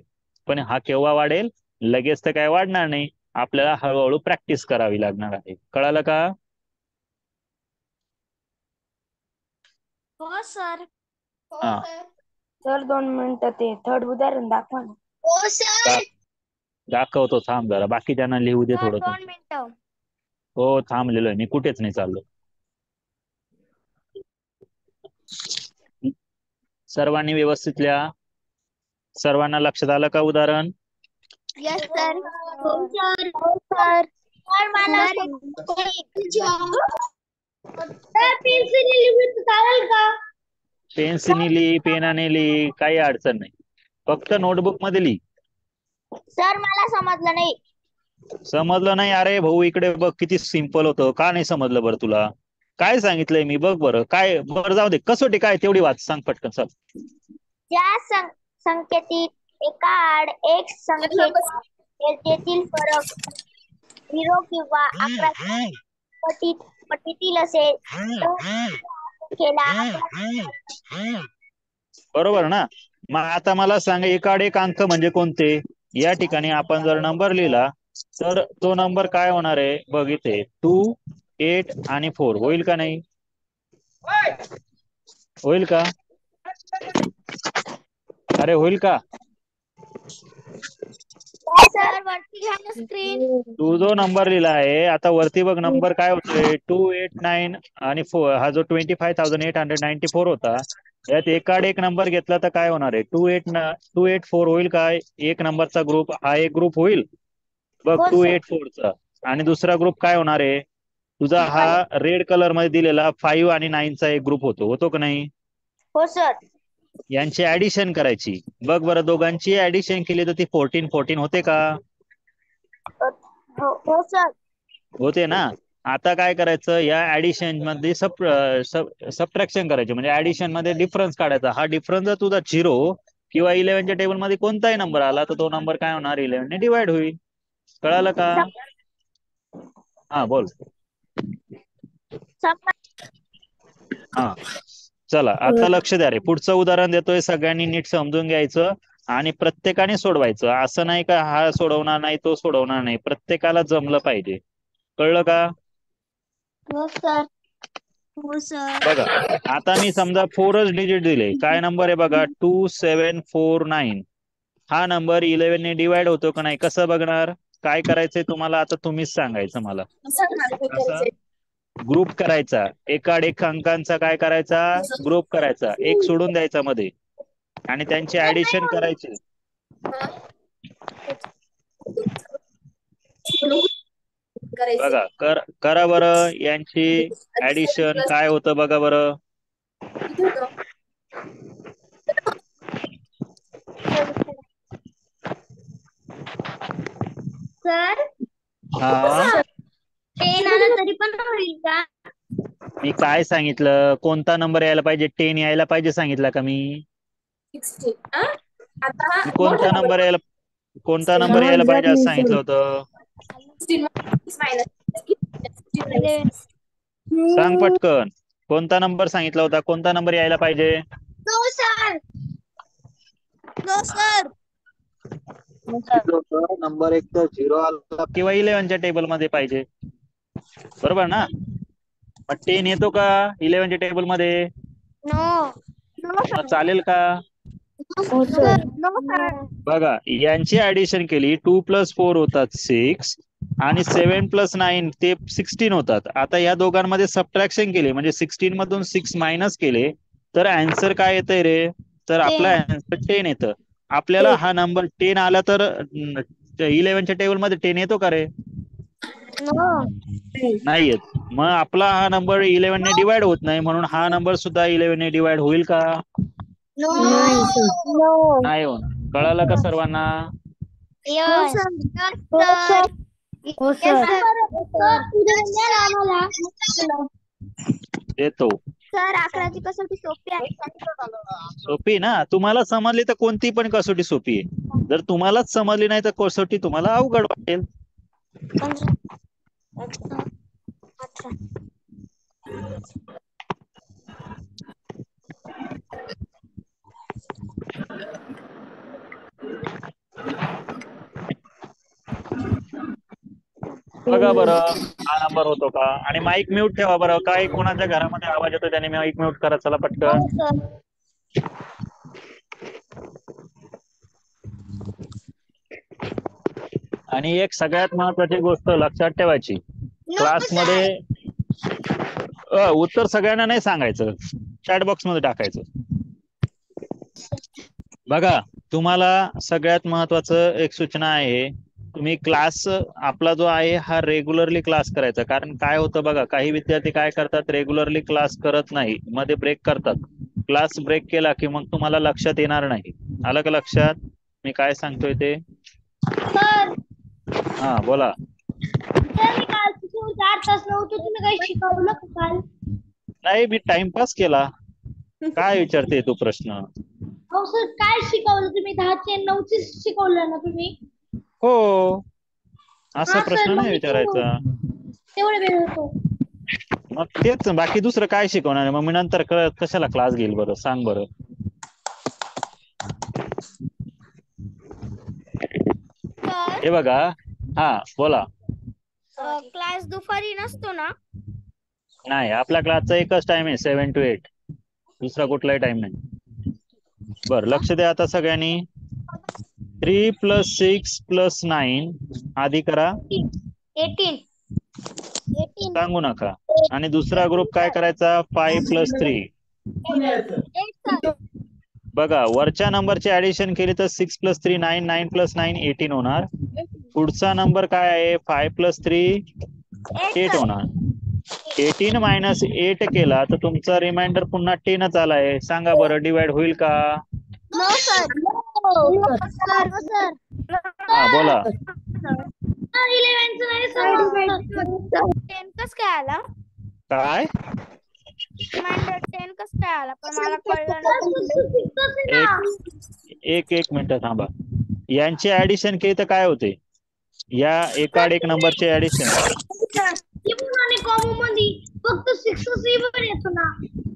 S1: पण हा केव्हा वाढेल? लगेच तर काय वाढणार नाही. आपल्याला हळूहळू प्रॅक्टिस करावी लागणार आहे. कळालं का?
S3: हो सर.
S1: हा.
S3: सर 2 मिनिटं ते थर्ड उदाहरण दाखवा ना.
S2: हो सर.
S1: दाखवतो, थांब जरा. बाकीच्यांना लिहू दे थोडं.
S2: 2 मिनिटं.
S1: हो, थांबलेलोय मी, कुठेच नाही चाललो. सर्वांनी व्यवस्थित लिहा. सर्वांना लक्षात आलं का उदाहरण?
S2: Yes sir. हो सर. हो सर. सर मला पेन्सिल लिहिली चालेल का?
S1: पेन्सिलने लिही, पेनाने लिही, काही अडचण नाही. फक्त नोटबुक मध्ये लिही.
S2: सर मला समजलं नाही.
S1: समजलं नाही? अरे भाऊ इकडे बघ, किती सिंपल होतं. का नाही समजलं बरं तुला? काय सांगितलंय मी? बघ बरं. काय बरं, जाऊ दे. कसोटी काय तेवढी वाच, सांग पटकन चल.
S2: ज्या संख्येतील एका आड एक संख्येच्या बेरजेतील फरक 0 किंवा 11 पटीतील असेल तर संख्येला
S1: बरोबर ना? मग आता मला सांग, एकाड एक अंक म्हणजे कोणते? या ठिकाणी आपण जर नंबर लिहिला तर तो नंबर काय होणार आहे? बघ इथे 2, 8 आणि 4 होईल का नाही? होईल का? अरे होईल का?
S2: सर वरती घ्या ना स्क्रीन.
S1: तू जो नंबर लिहिला आहे आता वरती बघ, नंबर काय होतोय? 289 आणि 4. हा जो 25,894 होता, यात एकाड एक नंबर घेतला तर काय होणार आहे? 284 होईल काय? एक नंबरचा ग्रुप हा एक ग्रुप होईल बघ,
S2: हो सर.
S1: 284 चा. आणि दुसरा ग्रुप काय होणार आहे? तुझा हा रेड कलर मध्ये दिलेला 5 आणि 9 चा एक ग्रुप होतो का नाही?
S2: हो सर.
S1: यांची ऍडिशन करायची. बघ बरं, दोघांची ऍडिशन केली तर ती 14 होते का?
S2: हो सर.
S1: होते ना? आता काय करायचं, या ऍडिशन मध्ये सबट्रॅक्शन करायचे, म्हणजे ऍडिशन मध्ये डिफरन्स काढायचा. हा डिफरन्स जर तुझा 0 किंवा 11च्या टेबल मध्ये कोणताही नंबर आला तर तो नंबर काय होणार? 11 ने डिवाइड होईल. कळालं का? हा बोल. हा, चला आता लक्ष द्या रे. पुढचं उदाहरण देतोय, सगळ्यांनी नीट समजून घ्यायचं आणि प्रत्येकाने सोडवायचं. असं नाही का हा सोडवणार नाही तो सोडवणार नाही, प्रत्येकाला जमलं पाहिजे. कळलं का?
S2: हो सर. हो सर.
S1: बघा, आता मी समजा 4च डिजिट दिले. काय नंबर आहे बघा? 2749. हा नंबर 11 ने डिवाइड होतो का नाही? कसं बघणार? काय करायचंय तुम्हाला आता? तुम्हीच सांगायचं मला. कसं? ग्रुप करायचा. एकाड एक अंकांचा काय करायचा? ग्रुप करायचा. एक सोडून द्यायचा मध्ये आणि त्यांची ऍडिशन करायची. बघा, करा बरं यांची ऍडिशन काय होतं बघा बरं.
S2: सर
S1: हा,
S2: पेन आला तरी पण होईल का?
S1: मी काय सांगितलं? कोणता नंबर यायला पाहिजे? 10 यायला पाहिजे सांगितलं का मी? मी कोणता नंबर यायला पाहिजे असं सांगितलं होतं? सांग पटकन. कोणता नंबर सांगितला होता? कोणता नंबर यायला पाहिजे?
S2: No sir. No sir.
S1: Number एक तर 0 आला किंवा 11च्या टेबल मध्ये पाहिजे, बरोबर ना? मग 10 येतो का 11च्या टेबल मध्ये?
S4: नो
S1: मग चालेल का?
S3: हो सर.
S4: No sir.
S1: बघा, यांची ऍडिशन केली 2 + 4 होतात 6 आणि 7 + 9 ते 16 होतात. आता या दोघांमध्ये सबट्रॅक्शन केले म्हणजे 16 मधून 6 मायनस केले तर आन्सर काय येतंय रे? तर आपला आन्सर 10 येतं. आपल्याला हा नंबर 10 आला तर 11च्या टेबल मध्ये 10 येतो का रे?
S4: नो
S1: नाही येत. मग आपला हा नंबर 11 ने डिवाइड होत नाही, म्हणून हा नंबर सुद्धा 11 ने डिवाइड होईल का?
S4: नो
S3: नाही सर.
S4: नो
S1: नाही होणार. कळालं का सर्वांना?
S4: यस
S3: हो सर. हो सर.
S1: देतो.
S4: सर 11ची कसोटी सोपी आहे.
S1: सोपी ना? तुम्हाला समजली तर कोणती पण कसोटी सोपी आहे. जर तुम्हालाच समजली नाही तर कसोटी तुम्हाला अवघड वाटेल. बघा बरं हा नंबर होतो का? आणि माईक म्यूट ठेवा बरं. काय कोणाच्या घरामध्ये आवाज येतो त्याने माईक म्यूट करा. चला पटकन. आणि एक सगळ्यात महत्वाची गोष्ट लक्षात ठेवायची, क्लासमध्ये उत्तर सगळ्यांना नाही सांगायचं, चॅट बॉक्स मध्ये टाकायचं. बघा, तुम्हाला सगळ्यात महत्वाचं एक सूचना आहे, तुम्ही क्लास आपला जो आहे हा रेग्युलरली क्लास करायचा. कारण काय होतं बघा, काही विद्यार्थी काय करतात, रेग्युलरली क्लास करत नाही, मध्ये ब्रेक करतात. क्लास ब्रेक केला की मग तुम्हाला लक्षात येणार नाही. आलं का लक्षात मी काय सांगतोय ते?
S2: सर
S1: हा बोला.
S2: सर मी कालपासून 4 तास नव्हतो, तुम्ही काही शिकवलं का काल?
S1: नाही, मी टाइमपास केला. काय विचारते तू प्रश्न?
S2: हो सर, काय शिकवलं तुम्ही? 10ची आणि 9ची शिकवलं ना तुम्ही?
S1: हो, असा
S2: हा सर,
S1: प्रश्न
S2: मग
S1: नाही
S2: मी
S1: विचारायचा.
S2: तेवढा वेळ होतो.
S1: मग तेच, बाकी दुसरं काय शिकवणार आहे? मग मी नंतर कशाला क्लास घेईल बरं, सांग बरं. हे बघा, हा बोला.
S4: क्लास दुपारी नसतो ना?
S1: नाही, आपल्या क्लासचा एकच टाइम आहे 7 to 8, दुसरा कुठलाही टाइम नाही. बर, लक्ष द्या आता सगळ्यांनी. 3 + 6 + 9 आधी करा,
S4: 18
S1: सांगू नका. आणि दुसरा ग्रुप काय करायचा? 5 + 3. बघा, वरच्या नंबरची ऍडिशन केली तर 6 + 3 9, 9 + 9 18 होणार. पुढचा नंबर काय आहे? 5 + 3 8 होणार. 18 - 8 केला तर तुमचा रिमाइंडर पुन्हा 10च आलाय. सांगा बरं, डिवाइड होईल का?
S4: No sir. सर
S1: हा बोला.
S2: 11चं नाही सर.
S4: 10 कस काय आला?
S1: काय?
S4: रिमाइंडर 10 कस काय आला? पण मला कळलं नाही.
S1: एक मिनिट थांबा. यांची ऍडिशन केली तर काय होते? या एकाड एक नंबरचे ऍडिशन.
S2: इवन आणि कॉमन मध्ये फक्त 6 इवन येतो ना.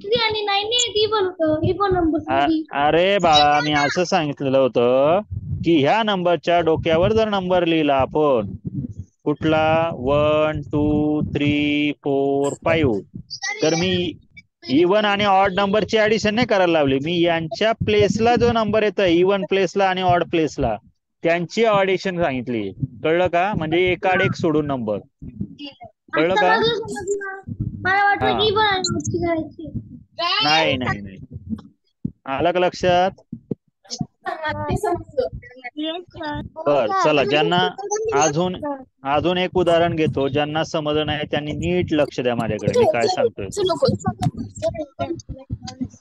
S2: 3 आणि 9 इवन होतं इवन नंबर मध्ये.
S1: अरे बाळा, मी असं सांगितलेलं होतं की ह्या नंबरच्या डोक्यावर जर नंबर लिहिला आपण, कुठला 1 2 3 4 5, तर मी इवन आणि ऑड नंबरची ऍडिशन नाही करायला लावली. मी यांच्या प्लेसला जो नंबर येतो इवन प्लेसला आणि ऑड प्लेसला, त्यांची ऍडिशन सांगितली. कळलं का? म्हणजे एकाड एक सोडून नंबर. कळलं का?
S2: समजलं. मला वाटलं
S1: हा,
S2: की इवन आणि ऑडची करायची.
S1: नाही नाही नाही, आलं का लक्षात? बर, चला. ज्यांना अजून एक उदाहरण घेतो. ज्यांना समजलं नाही त्यांनी नीट लक्ष द्या माझ्याकडे, मी काय सांगतोय.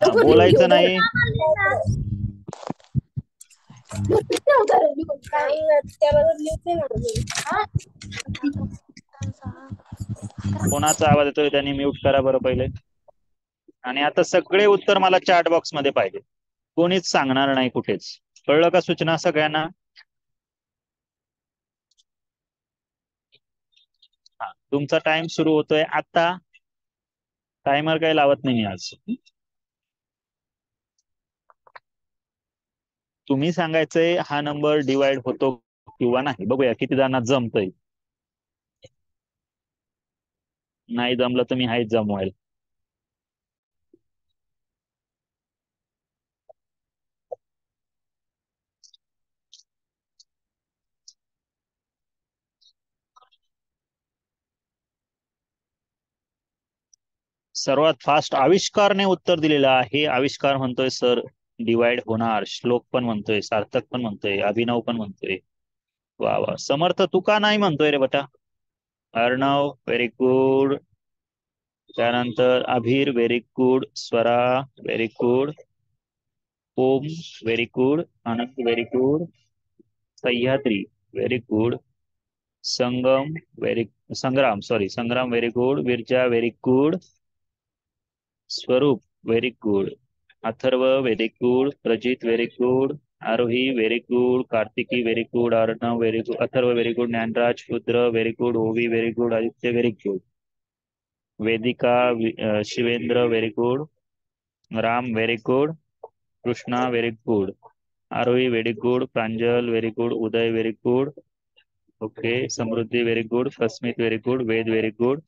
S1: हा, बोलायचं नाही. कोणाचा आवाज येतोय त्यांनी म्यूट करा बरं पहिले. आणि आता सगळे उत्तर मला चॅट बॉक्स मध्ये पाहिजे, कोणीच सांगणार नाही कुठेच. कळलं का सूचना सगळ्यांना? हा, तुमचा टाइम सुरू होतोय आता. टायमर काही लावत नाही आज. तुम्ही सांगायचंय हा नंबर डिवाइड होतो किंवा नाही. बघूया किती जणांना जमतंय. नाही जमलं तर मी हाच जमवायला. सर्वात फास्ट आविष्कारने उत्तर दिलेलं आहे. आविष्कार म्हणतोय सर डिवाइड होणार. श्लोक पण म्हणतोय, सार्थक पण म्हणतोय, अभिनव पण म्हणतोय. वा वा. समर्थ तू का नाही म्हणतोय रे बेटा? Arnav very good. त्यानंतर Abhir very good. Swara very good. Om very good. Anand very good. Sahyadri very good. Sangam very Sangram very good. Viraja very good. Swaroop very good. Atharva very good. Prajit very good. Aarohi very good. Kartiki very good. Arnav very good. Atharva very good. Dnyanraj Rudra very good. Ovi very good. Aditya very good. Vedika Shivendra very good. Ram very good. Krishna very good. Aarohi very good. Pranjal very good. Uday very good. Okay. Samruddhi very good. Kasmit very good. Ved very good.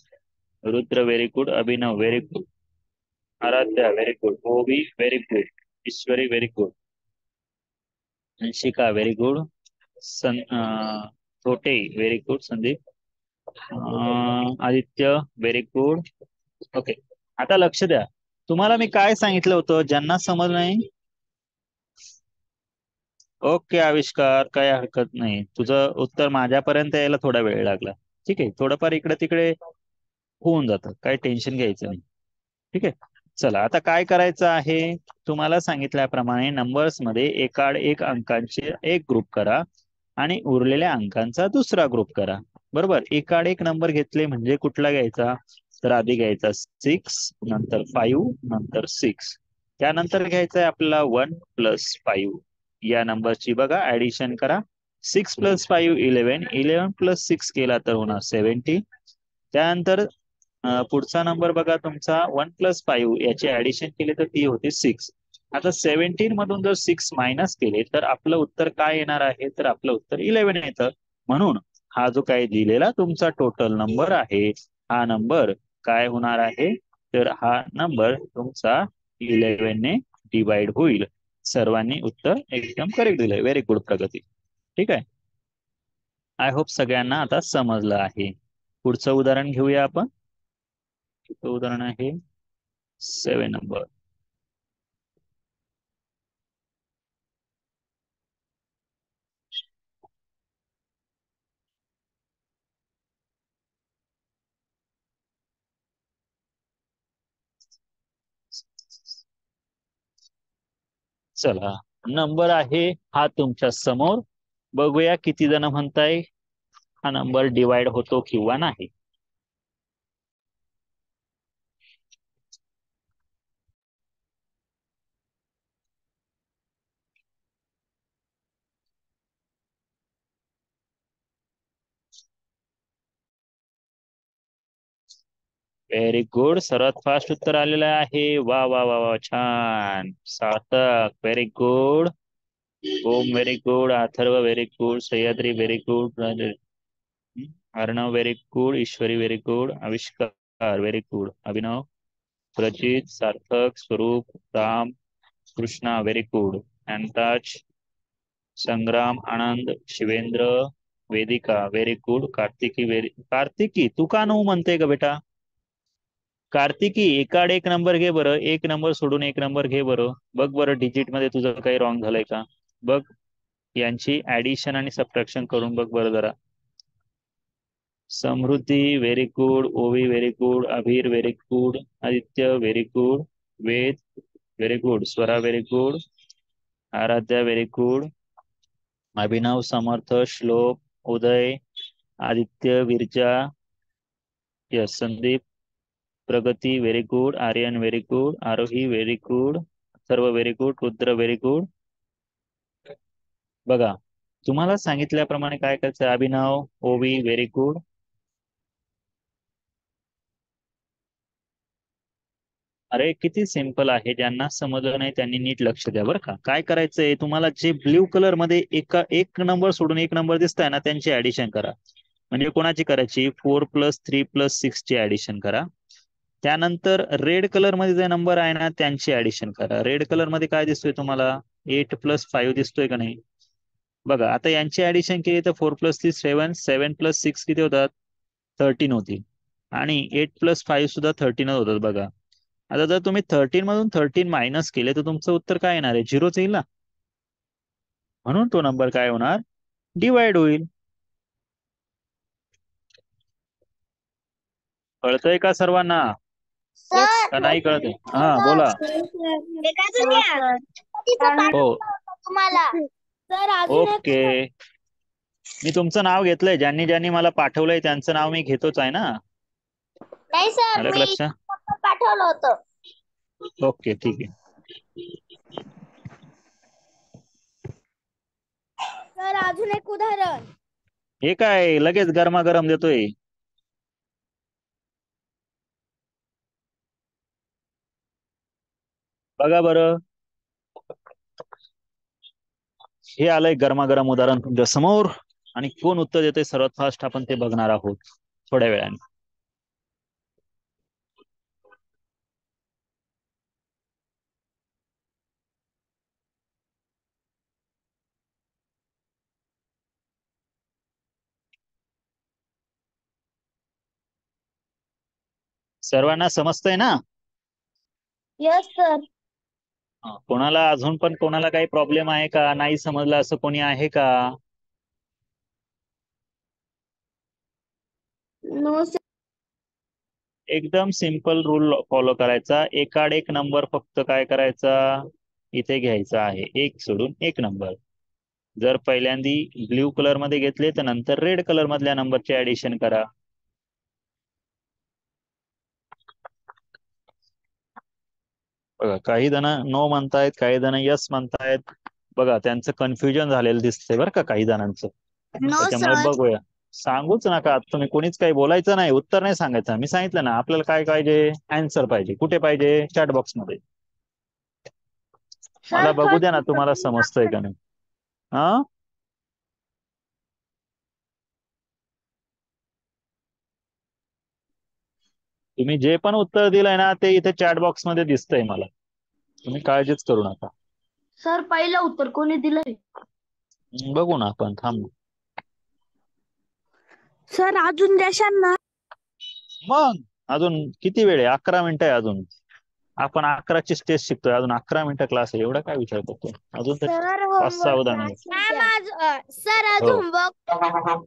S1: Rudra very good. Abhinav very good. Aaradhya very good. Ovi very good. Ishwari very good. Anshika very good. छोटे very good. Sandeep. Aditya very good. Okay. आता लक्ष द्या. तुम्हाला मी काय सांगितलं होतं? ज्यांना समज नाही ओके आविष्कार, काय हरकत नाही. तुझं उत्तर माझ्यापर्यंत यायला थोडा वेळ लागला. ठीक आहे, थोडंफार इकडे तिकडे होऊन जातं, काही टेन्शन घ्यायचं नाही. ठीक आहे. चला आता काय करायचं आहे? तुम्हाला सांगितल्याप्रमाणे नंबर्स मध्ये एकाड एक अंकांचे एक ग्रुप करा आणि उरलेल्या अंकांचा दुसरा ग्रुप करा. बरोबर. एकाड एक नंबर घेतले म्हणजे कुठला घ्यायचा? तर आधी घ्यायचा 6, नंतर 5, नंतर 6. त्यानंतर घ्यायचा आहे आपल्याला 1+5. या नंबरची बघा ऍडिशन करा. 6+5 11, 11+6 केला तर होणार 70. त्यानंतर पुढचा नंबर बघा तुमचा 1+5, याची ऍडिशन केली तर ती होते 6. आता 17 मधून जर 6 मायनस केले तर आपलं उत्तर काय येणार आहे? तर आपलं उत्तर 11 येतं. म्हणून हा जो काही दिलेला तुमचा टोटल नंबर आहे, हा नंबर काय होणार आहे? तर हा नंबर तुमचा 11 ने डिवाइड होईल. सर्वांनी उत्तर एकदम करेक्ट दिलंय. व्हेरी गुड प्रगती. ठीक आहे. आय होप सगळ्यांना आता समजलं आहे. पुढचं उदाहरण घेऊया आपण. उदाहरण आहे 7 नंबर. चला, नंबर आहे हा तुमच्या समोर. बघूया किती जण म्हणताय हा नंबर डिवाइड होतो किंवा नाही. Very good. सर्वात फास्ट उत्तर आलेलं आहे. वा वा वा वा, छान. Sarthak very good. Om very good. Atharva very good. Sahyadri very good. Arnav very good. Ishwari very good. Avishkar very good. Abhinav, Prajit, Sarthak, Swaroop, Ram, Krishna very good. अँटाच, संग्राम, आनंद, शिवेंद्र, वेदिका व्हेरी गुड. कार्तिकी तू का नऊ म्हणते का बेटा? कार्तिकी एकाड एक नंबर घे बरं. एक नंबर सोडून एक नंबर घे बरं. बघ बरं डिजिट मध्ये तुझं काही रॉंग झालंय का बघ. यांची ऍडिशन आणि सबट्रॅक्शन करून बघ बरं जरा. Samruddhi very good. Ovi very good. Abhir very good. Aditya very good. Ved very good. Swara very good. Aaradhya very good. Abhinav, Samarth, Shlok, Uday, Aditya, Viraja, yes, Sandeep, Pragati very good. Aryan very good. Aarohi very good. सर्व very good. Rudra very good. बघा तुम्हाला सांगितल्याप्रमाणे काय करायचं? अभिनव, ओवी व्हेरी गुड. अरे किती सिंपल आहे, ज्यांना समजलं नाही त्यांनी नीट लक्ष द्या बरं का. काय करायचंय तुम्हाला, जे ब्ल्यू कलर मध्ये एक नंबर सोडून एक नंबर दिसताय ना त्यांची ऍडिशन करा. म्हणजे कोणाची करायची, 4+3+6 ची ऍडिशन करा. त्यानंतर रेड कलर मध्ये जे नंबर आहे ना त्यांची ऍडिशन करा. रेड कलर मध्ये काय दिसतोय तुम्हाला, 8+5 दिसतोय का नाही. बघा आता यांची ऍडिशन केली तर 4+3 7, 7+6 किती होतात, 13 होती. आणि 8+5 सुद्धा 13 होतात बघा. आता जर तुम्ही 13 मधून 13 मायनस केले तर तुमचं उत्तर काय येणार आहे, झिरोच येईल ना. म्हणून तो नंबर काय होणार, डिवाइड होईल. कळतंय का सर्वांना,
S4: सर
S1: का नाही कळतंय? हा बोला. हो.
S4: तुम्हाला सर अजून एक
S1: ओके, मी तुमचं नाव घेतलंय, ज्यांनी ज्यांनी मला पाठवलंय त्यांचं नाव मी घेतोच आहे ना.
S4: नाही सर,
S1: आलं का
S4: मी
S1: लक्षात?
S4: पाठवलं होतं.
S1: ओके ठीक आहे.
S4: सर अजून एक उदाहरण.
S1: हे काय लगेच गरमागरम देतोय. बघा बरं, हे आलंय गरमागरम उदाहरण तुमच्या समोर, आणि कोण उत्तर देतोय सर्वात फास्ट आपण ते बघणार आहोत थोड्या वेळाने. सर्वांना समजतंय ना.
S4: Yes sir.
S1: कोणाला अजून पण कोणाला काही प्रॉब्लेम आहे का, नाही समजलं असं कोणी आहे का.
S4: No sir.
S1: एकदम सिंपल रूल फॉलो करायचा, एकाड एक नंबर फक्त काय करायचा, इथे घ्यायचा आहे, एक सोडून एक नंबर. जर पहिल्यांदी ब्ल्यू कलर मध्ये घेतले तर नंतर रेड कलर मधल्या नंबरचे ऍडिशन करा. बघा काही जण नो म्हणतायत, काही जण यस म्हणतायत. बघा त्यांचं कन्फ्युजन झालेलं दिसतंय बरं का काही जणांचं.
S4: नो
S1: त्याच्यामुळे
S4: सर.
S1: बघूया. सांगूच नका तुम्ही, कोणीच काही बोलायचं नाही, उत्तर नाही सांगायचं. मी सांगितलं ना आपल्याला काय पाहिजे, आन्सर पाहिजे. कुठे पाहिजे, चॅट बॉक्स मध्ये. मला बघू द्या ना तुम्हाला समजतंय का नाही. हा, तुम्ही जे पण उत्तर दिलंय ना ते इथे चॅट बॉक्स मध्ये दिसतंय मला, तुम्ही काळजीच करू नका.
S2: सर पहिलं उत्तर कोणी दिलंय?
S1: बघू ना आपण, थांब.
S2: सर अजून देशाल ना.
S1: मग अजून किती वेळ आहे, 11 मिनिटं आहे अजून. आपण 11ची स्टेज शिकतोय, अजून 11 मिनिटं क्लास आहे, एवढा काय विचार करतो अजून तर.
S4: Sir
S1: 5-6
S4: homework.
S1: उदाहरण
S4: सर आज
S1: हो
S4: होमवर्क.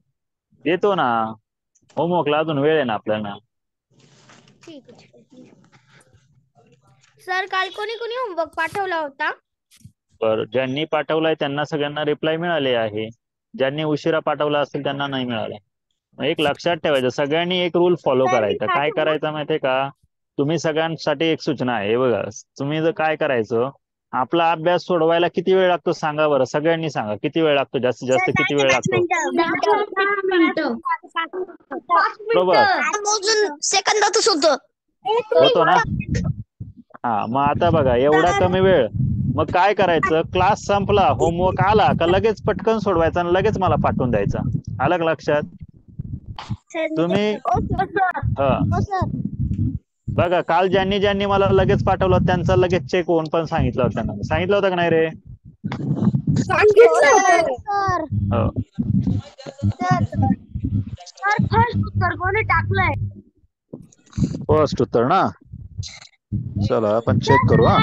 S1: देतो ना, होमवर्कला अजून वेळ आहे ना आपल्याला.
S4: ठीक आहे. सर काल कोणी कोणी होमवर्क पाठवला होता?
S1: बरं, ज्यांनी पाठवलाय त्यांना सगळ्यांना रिप्लाय मिळाले आहे. ज्यांनी उशिरा पाठवला असेल त्यांना नाही मिळाला. एक लक्षात ठेवायचं, सगळ्यांनी एक रूल फॉलो करायचा. काय करायचं माहितीये का, तुम्ही सगळ्यांसाठी एक सूचना आहे बघा. तुम्ही जर काय करायचं, आपला अभ्यास सोडवायला किती वेळ लागतो सांगा बरं, सगळ्यांनी सांगा किती वेळ लागतो, जास्तीत जास्त किती वेळ लागतो.
S2: 10 मिनिटं. 5
S1: बरोबर
S2: मिनिटं.
S4: मोजून सेकंदातच होतं.
S1: होतो ना. हा मग आता बघा, एवढा कमी वेळ, मग काय करायचं, क्लास संपला, होमवर्क आला का लगेच पटकन सोडवायचा आणि लगेच मला पाठवून द्यायचा. आलं का लक्षात तुम्ही. हा बघा, काल ज्यांनी ज्यांनी मला लगेच पाठवलं त्यांचा लगेच चेक होऊन पण सांगितलं होतं त्यांना. सांगितलं होतं का नाही रे.
S2: सांगितलं होतं.
S4: सर
S1: हो.
S2: सर फर्स्ट उत्तर कोणी टाकलंय?
S1: फर्स्ट उत्तर ना, चला आपण चेक करू. हा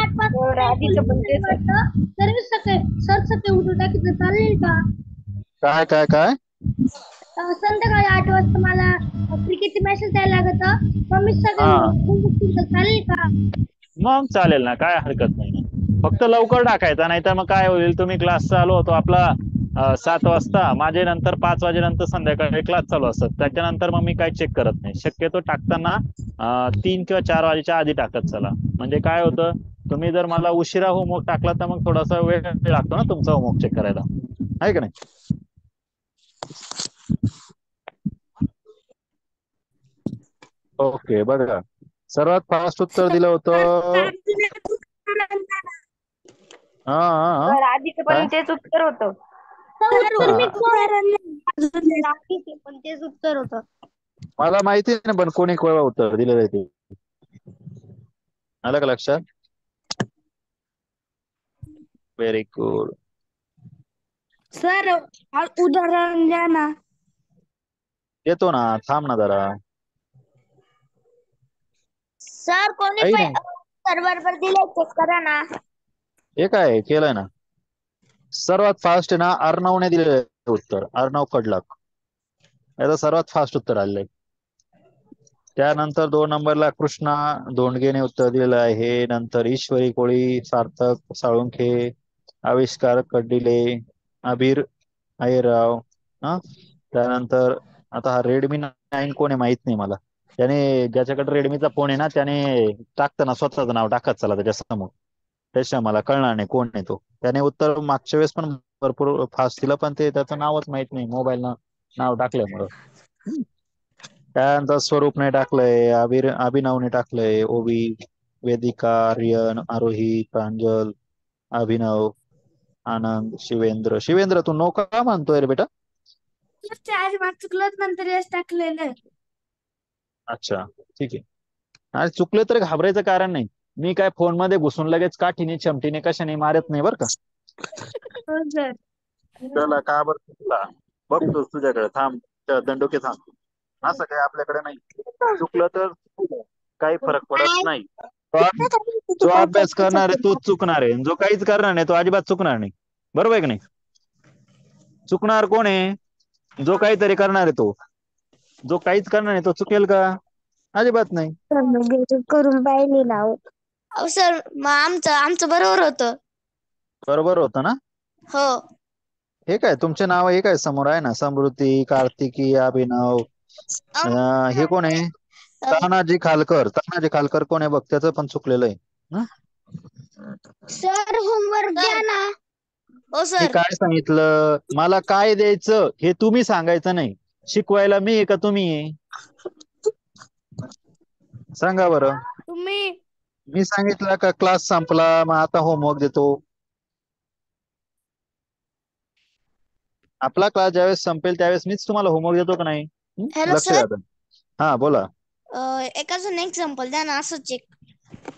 S2: सर सकाळी उठून टाकीचं चालेल का?
S1: काय काय काय
S2: संध्याकाळी 8 वाजता मला क्रिकेटची मॅसेज द्यायला लागत, मग मी
S1: हा
S2: सगळं चालेल का?
S1: मग चालेल ना, काय हरकत नाही ना. फक्त लवकर टाकायचा, नाही तर मग काय होईल, तुम्ही क्लास चालू होतो आपला 7 वाजता, माझे नंतर 5 वाजेनंतर संध्याकाळी क्लास चालू असतात, त्याच्यानंतर मग मी काय चेक करत नाही. शक्यतो टाकताना 3 किंवा 4 वाजेच्या आधी टाकत चला. म्हणजे काय होतं, तुम्ही जर मला उशिरा होमवर्क टाकला तर मग थोडासा वेळ लागतो ना तुमचा होमवर्क चेक करायला, आहे का नाही. ओके बघा, सर्वात फास्ट उत्तर दिलं होतं. हा हा हा.
S3: तर आधीच
S1: काय
S3: पण तेच उत्तर होतं.
S2: उत्तर मी
S1: हा.
S2: पण तेच उत्तर होतं.
S1: मला माहिती नाही पण कोणी कोणा उत्तर दिलेलं आहे ते. आलं का लक्षात? Very good.
S3: सर उदाहरण द्या ना.
S1: येतो ना, थांब ना जरा.
S4: सर कोणी
S1: काही नाही.
S4: सर बरोबर दिले चेक करा ना.
S1: हे काय केलंय ना. सर्वात फास्ट आहे ना अर्णवने दिलेलं आहे उत्तर. अर्णव कडलक याचं सर्वात फास्ट उत्तर आलंय. त्यानंतर 2 नंबरला कृष्णा धोंडगेने उत्तर दिलेलं आहे. नंतर ईश्वरी कोळी, सार्थक साळुंखे, आविष्कार कड्डिले, अबीर अहिरराव. हा. त्यानंतर आता हा रेडमी 9 कोण आहे माहित नाही मला. त्याने ज्याच्याकडे रेडमीचा फोन आहे ना त्याने टाकताना स्वतःचं नाव टाकत चला त्याच्या समोर. त्याच्या मला कळणार नाही कोण आहे तो. त्याने उत्तर मागच्या वेळेस पण भरपूर फास्ट दिलं पण ते त्याचं नावच माहित नाही मोबाईल नाव टाकल्यामुळं. त्यानंतर स्वरूपने टाकलंय, अभिनवने टाकलंय, ओवी, वेदिका, आर्यन, आरोही, प्रांजल, अभिनव, आनंद, शिवेंद्र तू नो का म्हणतोय रे बेटा?
S3: आज माग चुकलं नंतर यश टाकलेलं.
S1: अच्छा ठीक आहे. आज चुकले तर घाबरायचं कारण नाही. मी काय फोन मध्ये घुसून लगेच काठीने चमटीने कशाने मारत नाही बरं का.
S3: हो सर.
S1: त्याला का बरं तुला बघतोस तुझ्याकडे थांब. दंडोके थांब. असं काय आपल्याकडे नाही. चुकलं तर चुकलं. काही फरक पडत नाही. जो अभ्यास करणार आहे तोच चुकणार आहे. जो काहीच करणार नाही तो अजिबात चुकणार नाही. बरोबर आहे की नाही? चुकणार कोण आहे? जो काहीतरी करणार आहे तो. जो काहीच करणार नाही तो चुकेल का? अजिबात नाही.
S3: करून पाहिली ना.
S4: अहो सर मग आमचं बरोबर होतं.
S1: बरोबर होतं ना?
S4: हो.
S1: हे काय तुमचे नाव हे काय समोर आहे ना, समृद्धी, कार्तिकी, अभिनव. हे कोण आहे? तानाजी खालकर कोण आहे बघ. त्याचं पण चुकलेलं आहे. हं?
S4: सर होमवर्क द्या ना. हो
S1: मी
S4: सर.
S1: काय सांगितलं? मला काय द्यायचं हे तुम्ही सांगायचं नाही. शिकवायला मी आहे का तुम्ही आहे? सांगा बरं.
S3: तुम्ही
S1: मी सांगितलं का क्लास संपला मग आता होमवर्क देतो? आपला क्लास ज्यावेळेस संपेल त्यावेळेस मीच तुम्हाला होमवर्क देतो का नाही?
S4: हॅलो
S1: लक्ष
S4: सर.
S1: द्या आता. हा बोला.
S4: एकाचं एक्झाम्पल द्या ना असंच एक.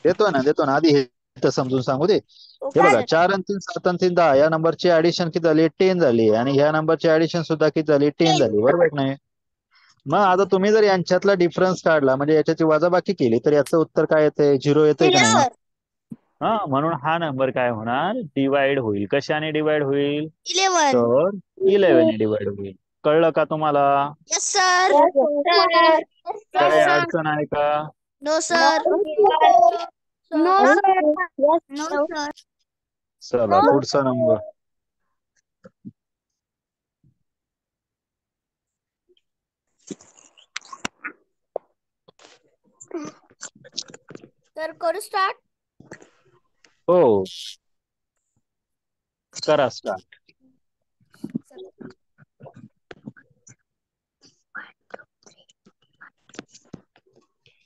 S1: देतो ना आधी हे तर समजून सांगू दे. हे
S4: काय
S1: बघा 4 आणि 3 7 आणि 3 10 या नंबरची ऍडिशन किती झाली? 10 झाली. आणि ह्या नंबरची ऍडिशन सुद्धा किती झाली? 10 झाली. बरोबर की नाही? मग आता तुम्ही जर यांच्यातला डिफरन्स काढला म्हणजे याच्याची वजाबाकी केली तर याचं उत्तर काय येतंय? 0 येतंय का नाही?
S4: सर.
S1: हा म्हणून हा नंबर काय होणार? डिवाइड होईल. कशाने डिवाइड होईल?
S4: 11.
S1: तर 11 ने डिवाइड होईल. कळलं का तुम्हाला?
S4: Yes sir.
S1: काय अडचण आहे का?
S4: No sir.
S3: No sir.
S4: No sir.
S1: चला पुढचा नंबर.
S4: तर करू स्टार्ट.
S1: हो करा स्टार्ट.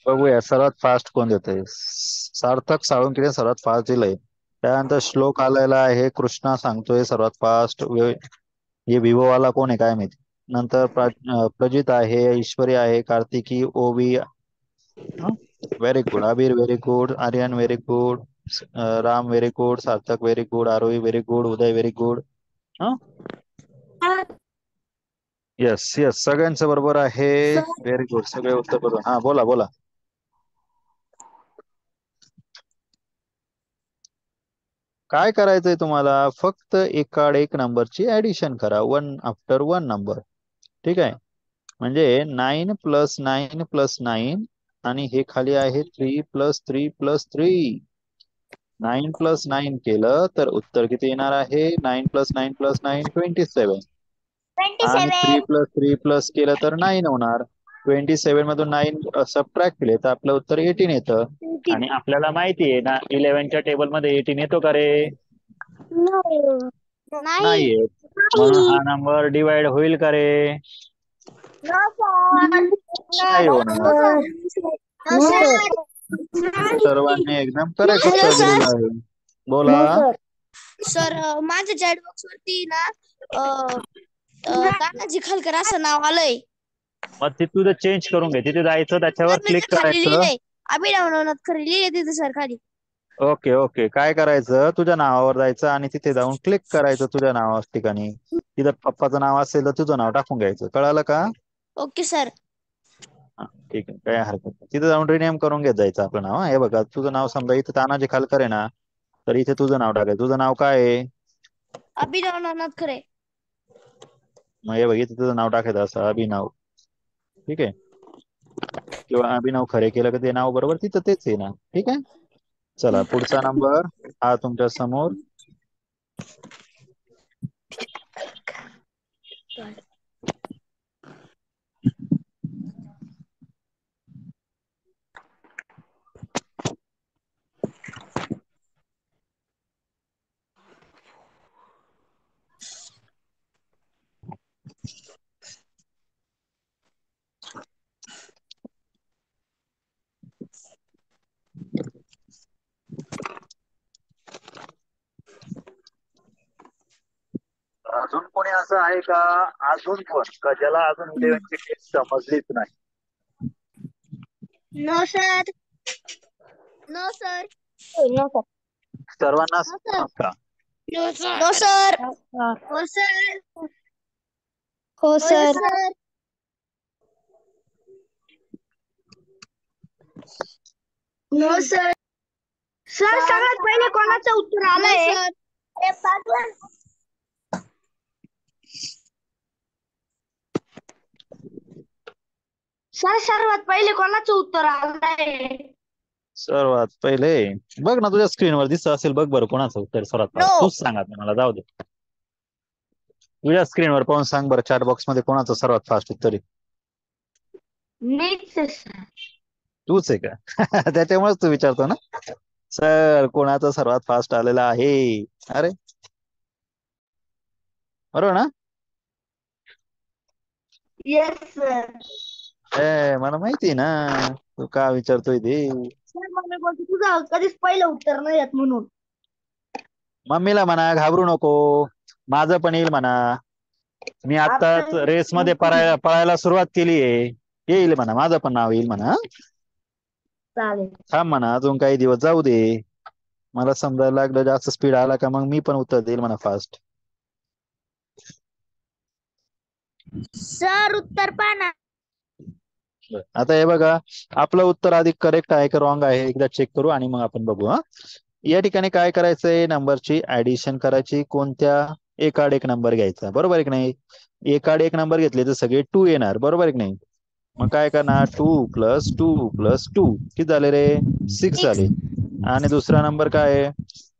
S1: बघूया सर्वात फास्ट कोण देतंय. सार्थक साळुंखेने सर्वात फास्ट दिलंय. त्यानंतर श्लोक आलेला आहे. कृष्णा सांगतोय सर्वात फास्ट. हे विवो वाला कोण आहे काय माहिती. नंतर प्रजित आहे, ईश्वरी आहे, Kartiki, Ovi. Very good. Abir very good. Aryan very good. Ram very good. Sarthak very good. Aarohi very good. Uday very good. Yes yes सगळ्यांचं बरोबर आहे. Very good. सगळे उत्तर बरोबर. हा बोला बोला. काय करायचंय तुम्हाला? फक्त एकाड एक नंबरची ऍडिशन करा. 1 आफ्टर 1 नंबर. ठीक आहे. म्हणजे 9 + 9 + 9 आणि हे खाली आहे 3 + 3 + 3. 9 + 9 केलं तर उत्तर किती येणार आहे? 9 + 9 + 9 27. आणि 3 + 3 केलं तर 9 होणार. 27 मधून 9 सबट्रॅक्ट केले तर आपलं उत्तर 18 येतं. आणि आपल्याला माहिती आहे ना 11च्या टेबल मध्ये 18 येतो का रे? नाही येत. म्हणून हा नंबर डिवाइड होईल का रे?
S4: No sir.
S1: नाही होणार.
S4: No sir.
S1: सर्वांनी एकदम करेक्ट
S4: Hello,
S1: उत्तर
S4: sir.
S1: दिलेलं आहे. बोला.
S4: सर माझ्या चॅट बॉक्स वरती ना तानाजी खलकर असं नाव आलंय.
S1: मग ते तुझं चेंज करून घे. तिथे जायचं, त्याच्यावर क्लिक
S4: खाली
S1: करायचं.
S4: लिहिलंय अभिनव नवनाथ खरे लिहिले तिथे सर खाली.
S1: Okay okay. काय करायचं, तुझ्या नावावर जायचं आणि तिथे जाऊन क्लिक करायचं तुझ्या नावा ठिकाणी. तिथं पप्पाचं नाव असेल तर तुझं नाव टाकून घ्यायचं. कळालं का?
S4: Okay sir.
S1: हा, ठीक आहे, काय हरकत नाही. तिथे जाऊन रिनेम करून घेत जायचं आपलं नाव. हे बघा, तुझं नाव समजा इथे तानाजी खालकर आहे ना, तर इथे तुझं नाव टाकायचं. तुझं नाव काय आहे?
S4: अभिनव नवनाथ खरे.
S1: मग हे बघ, इथे तुझं नाव टाकायचं असं अभिनव. ठीक आहे, किंवा अभिनव खरे केलं का ते नाव बरोबर तिथं तेच आहे ना. ठीक आहे, चला पुढचा नंबर हा तुमच्या समोर. अजून कोणी असं आहे का, अजून पण का ज्याला अजून 11 ची टेस्ट समजलीच नाही?
S4: No sir. No sir.
S1: सर्वांना का?
S4: No sir. हो सर.
S3: हो सर.
S4: No sir.
S2: सर सगळ्यात पहिले कोणाचं उत्तर आलंय? सर सर्वात पहिले कोणाचं उत्तर आलंय?
S1: सर्वात पहिले बघ ना, तुझ्या स्क्रीनवर दिसत असेल, बघ बरं कोणाचं उत्तर सर्वात
S4: No.
S1: तूच सांगा मला, जाऊ दे. तुझ्या स्क्रीनवर पाहून सांग बरं, चॅट बॉक्स मध्ये कोणाचं सर्वात फास्ट उत्तर आहे?
S2: मीच सर.
S1: तूच आहे का? त्याच्यामुळेच तू विचारतो ना, सर कोणाचं सर्वात फास्ट आलेलं आहे. अरे बरोबर ना?
S2: Yes sir.
S1: मला माहिती आहे ना तू का विचारतोय ते.
S2: सर मला बोलतो तुझं कधीच पहिलं उत्तर नाही येत म्हणून.
S1: मम्मीला म्हणा घाबरू नको, माझं पण येईल म्हणा. मी आताच रेस मध्ये पळायला सुरुवात केली आहे, येईल म्हणा, माझं पण नाव येईल म्हणा.
S2: चालेल.
S1: थांब म्हणा, अजून काही दिवस जाऊ दे. मला समजायला लागलं जास्त स्पीड आला का मग मी पण उत्तर देईल म्हणा फास्ट.
S4: सर उत्तर पाना.
S1: आता हे बघा, आपलं उत्तर अधिक करेक्ट आहे का रॉंग आहे एकदा चेक करू आणि मग आपण बघू. हा, या ठिकाणी काय करायचंय, नंबरची ऍडिशन करायची. कोणत्या? एकाड एक नंबर घ्यायचा, बरोबर आहे की नाही? एकाड एक नंबर घेतले तर सगळे 2 येणार, बरोबर आहे की नाही? मग काय करणार, 2 + 2 + 2 किती झाले रे? 6 झाले. आणि दुसरा नंबर काय आहे,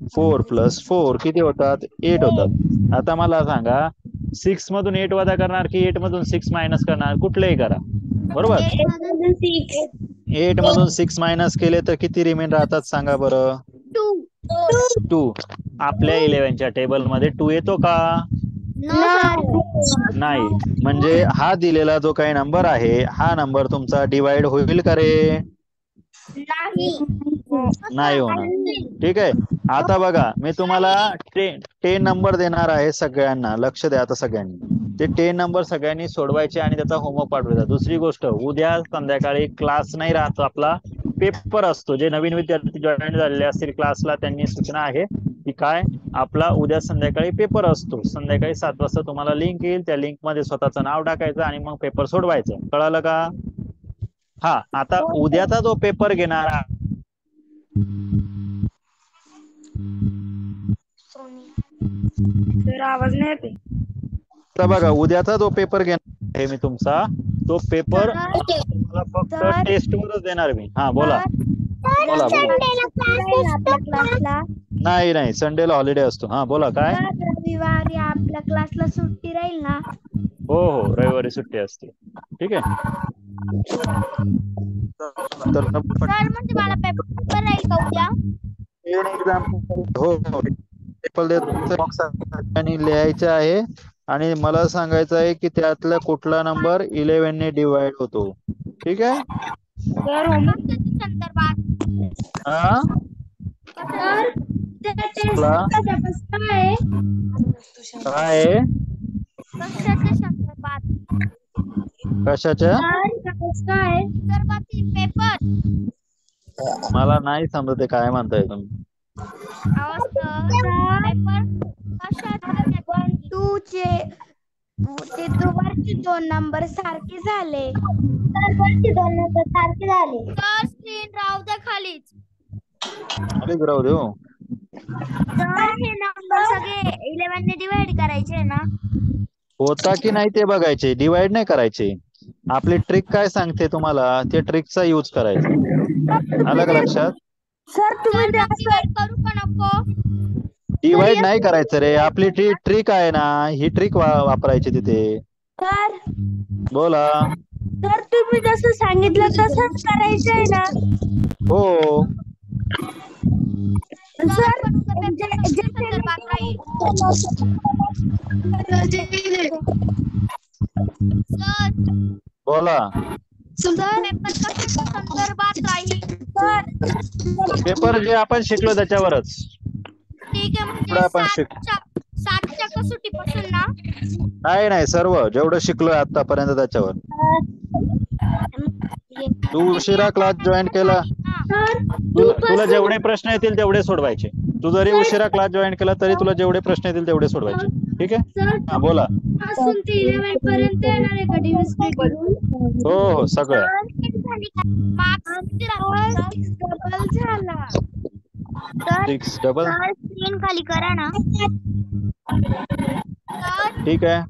S1: 4 + 4 किती होतात? 8 होतात. आता मला सांगा, 6 मधून 8 वजा करणार की 8 मधून 6 मायनस करणार? कुठलेही करा, बरोबर. 8 मधून 6 मायनस केले तर किती रिमेन राहतात सांगा बरं? 2. आपल्या 11च्या टेबल मध्ये 2 येतो का? नाही. म्हणजे हा दिलेला जो काही नंबर आहे, हा नंबर तुमचा डिवाइड होईल का रे? नाही होणार. ठीक आहे, आता बघा मी तुम्हाला 10 नंबर देणार आहे सगळ्यांना. लक्ष द्या आता सगळ्यांनी. ते 10 नंबर सगळ्यांनी सोडवायचे आणि त्याचा होमवर्क पाठवायचा. दुसरी गोष्ट, उद्या संध्याकाळी क्लास नाही राहतो, आपला पेपर असतो. जे नवीन विद्यार्थी जॉईन झालेले असतील क्लासला, त्यांनी सूचना आहे की काय, आपला उद्या संध्याकाळी पेपर असतो. संध्याकाळी 7 वाजता तुम्हाला लिंक येईल, त्या लिंक मध्ये स्वतःचं नाव टाकायचं आणि मग पेपर सोडवायचं. कळालं का? हा, आता उद्याचा जो पेपर घेणार
S3: सर आवाज नाही येते.
S1: तर बघा, उद्याचा जो पेपर घेणार आहे मी तुमचा, तो पेपर तुम्हाला फक्त टेस्ट वरच देणार मी. हा बोला बोला बोला.
S3: आपल्या क्लासला
S1: नाही नाही, संडेला हॉलिडे असतो. हा बोला काय.
S3: रविवारी आपल्या क्लासला सुट्टी राहील ना?
S1: हो हो, रविवारी सुट्टी असते. ठीक आहे. तर
S4: सर म्हणजे मला पेपर राहील का उद्या?
S1: हो हो, पेपर आणि लिहायचं आहे आणि मला सांगायचं आहे की त्यातला कुठला नंबर 11 ने डिवाइड होतो. ठीक आहे.
S3: सर
S2: संदर्भात
S1: हा
S2: तर त्या
S1: तुला
S2: टेस्ट काय आहे
S1: काय आहे?
S2: कशाच्या संदर्भात
S1: कशाच्या?
S2: काय संदर्भातील पेपर
S1: मला नाही समजत आहे काय म्हणताय तुम्ही.
S2: पेपर कशाच्या
S3: 2 चे ते वरचे 2 नंबर सारखे झाले.
S2: वरचे 2 नंबर सारखे झाले तर स्क्रीन राहू दे खालीच
S1: खालीच राहू दे हो.
S2: तर हे नंबर सगळे 11 ने डिवाइड करायचे ना
S1: होता की नाही ते बघायचे, डिवाइड नाही करायचे. आपली ट्रिक काय सांगते तुम्हाला, ते ट्रिकचा यूज करायचा. आलं का लक्षात?
S3: सर तुम्ही ते
S2: डिवाइड करू का नको
S1: डिवाइड नाही करायचं रे. आपली ट्रिक आहे ना, ही ट्रिक वापरायची तिथे.
S3: सर
S1: बोला.
S3: सर तुम्ही जसं सांगितलं तसंच करायचंय ना.
S1: हो
S3: सर
S2: संदर्भात राहील सर
S1: बोला.
S2: पेपर कशाच्या संदर्भात राहील
S1: पेपर जे आपण शिकलो त्याच्यावरच.
S2: ठीक आहे
S1: पुढे आपण शिक.
S2: सातच्या कसोटीपासून ना
S1: नाही सर्व जेवढं शिकलोय आतापर्यंत त्याच्यावर. तू उशिरा क्लास जॉईन केला, तुला जेवढे प्रश्न येतील तेवढे सोडवायचे. तू जरी उशिरा क्लास जॉईन केला तरी तुला जेवढे प्रश्न येतील तेवढे सोडवायचे. ठीक आहे? हा बोला.
S2: पासून ते 11 पर्यंत येणार आहे का डिव्हिजन करून
S1: हो सगळं.
S2: मार्क्स किती राहतील
S3: डबल झाला.
S1: 6 डबल.
S2: स्क्रीन खाली करा ना
S1: ठीक आहे.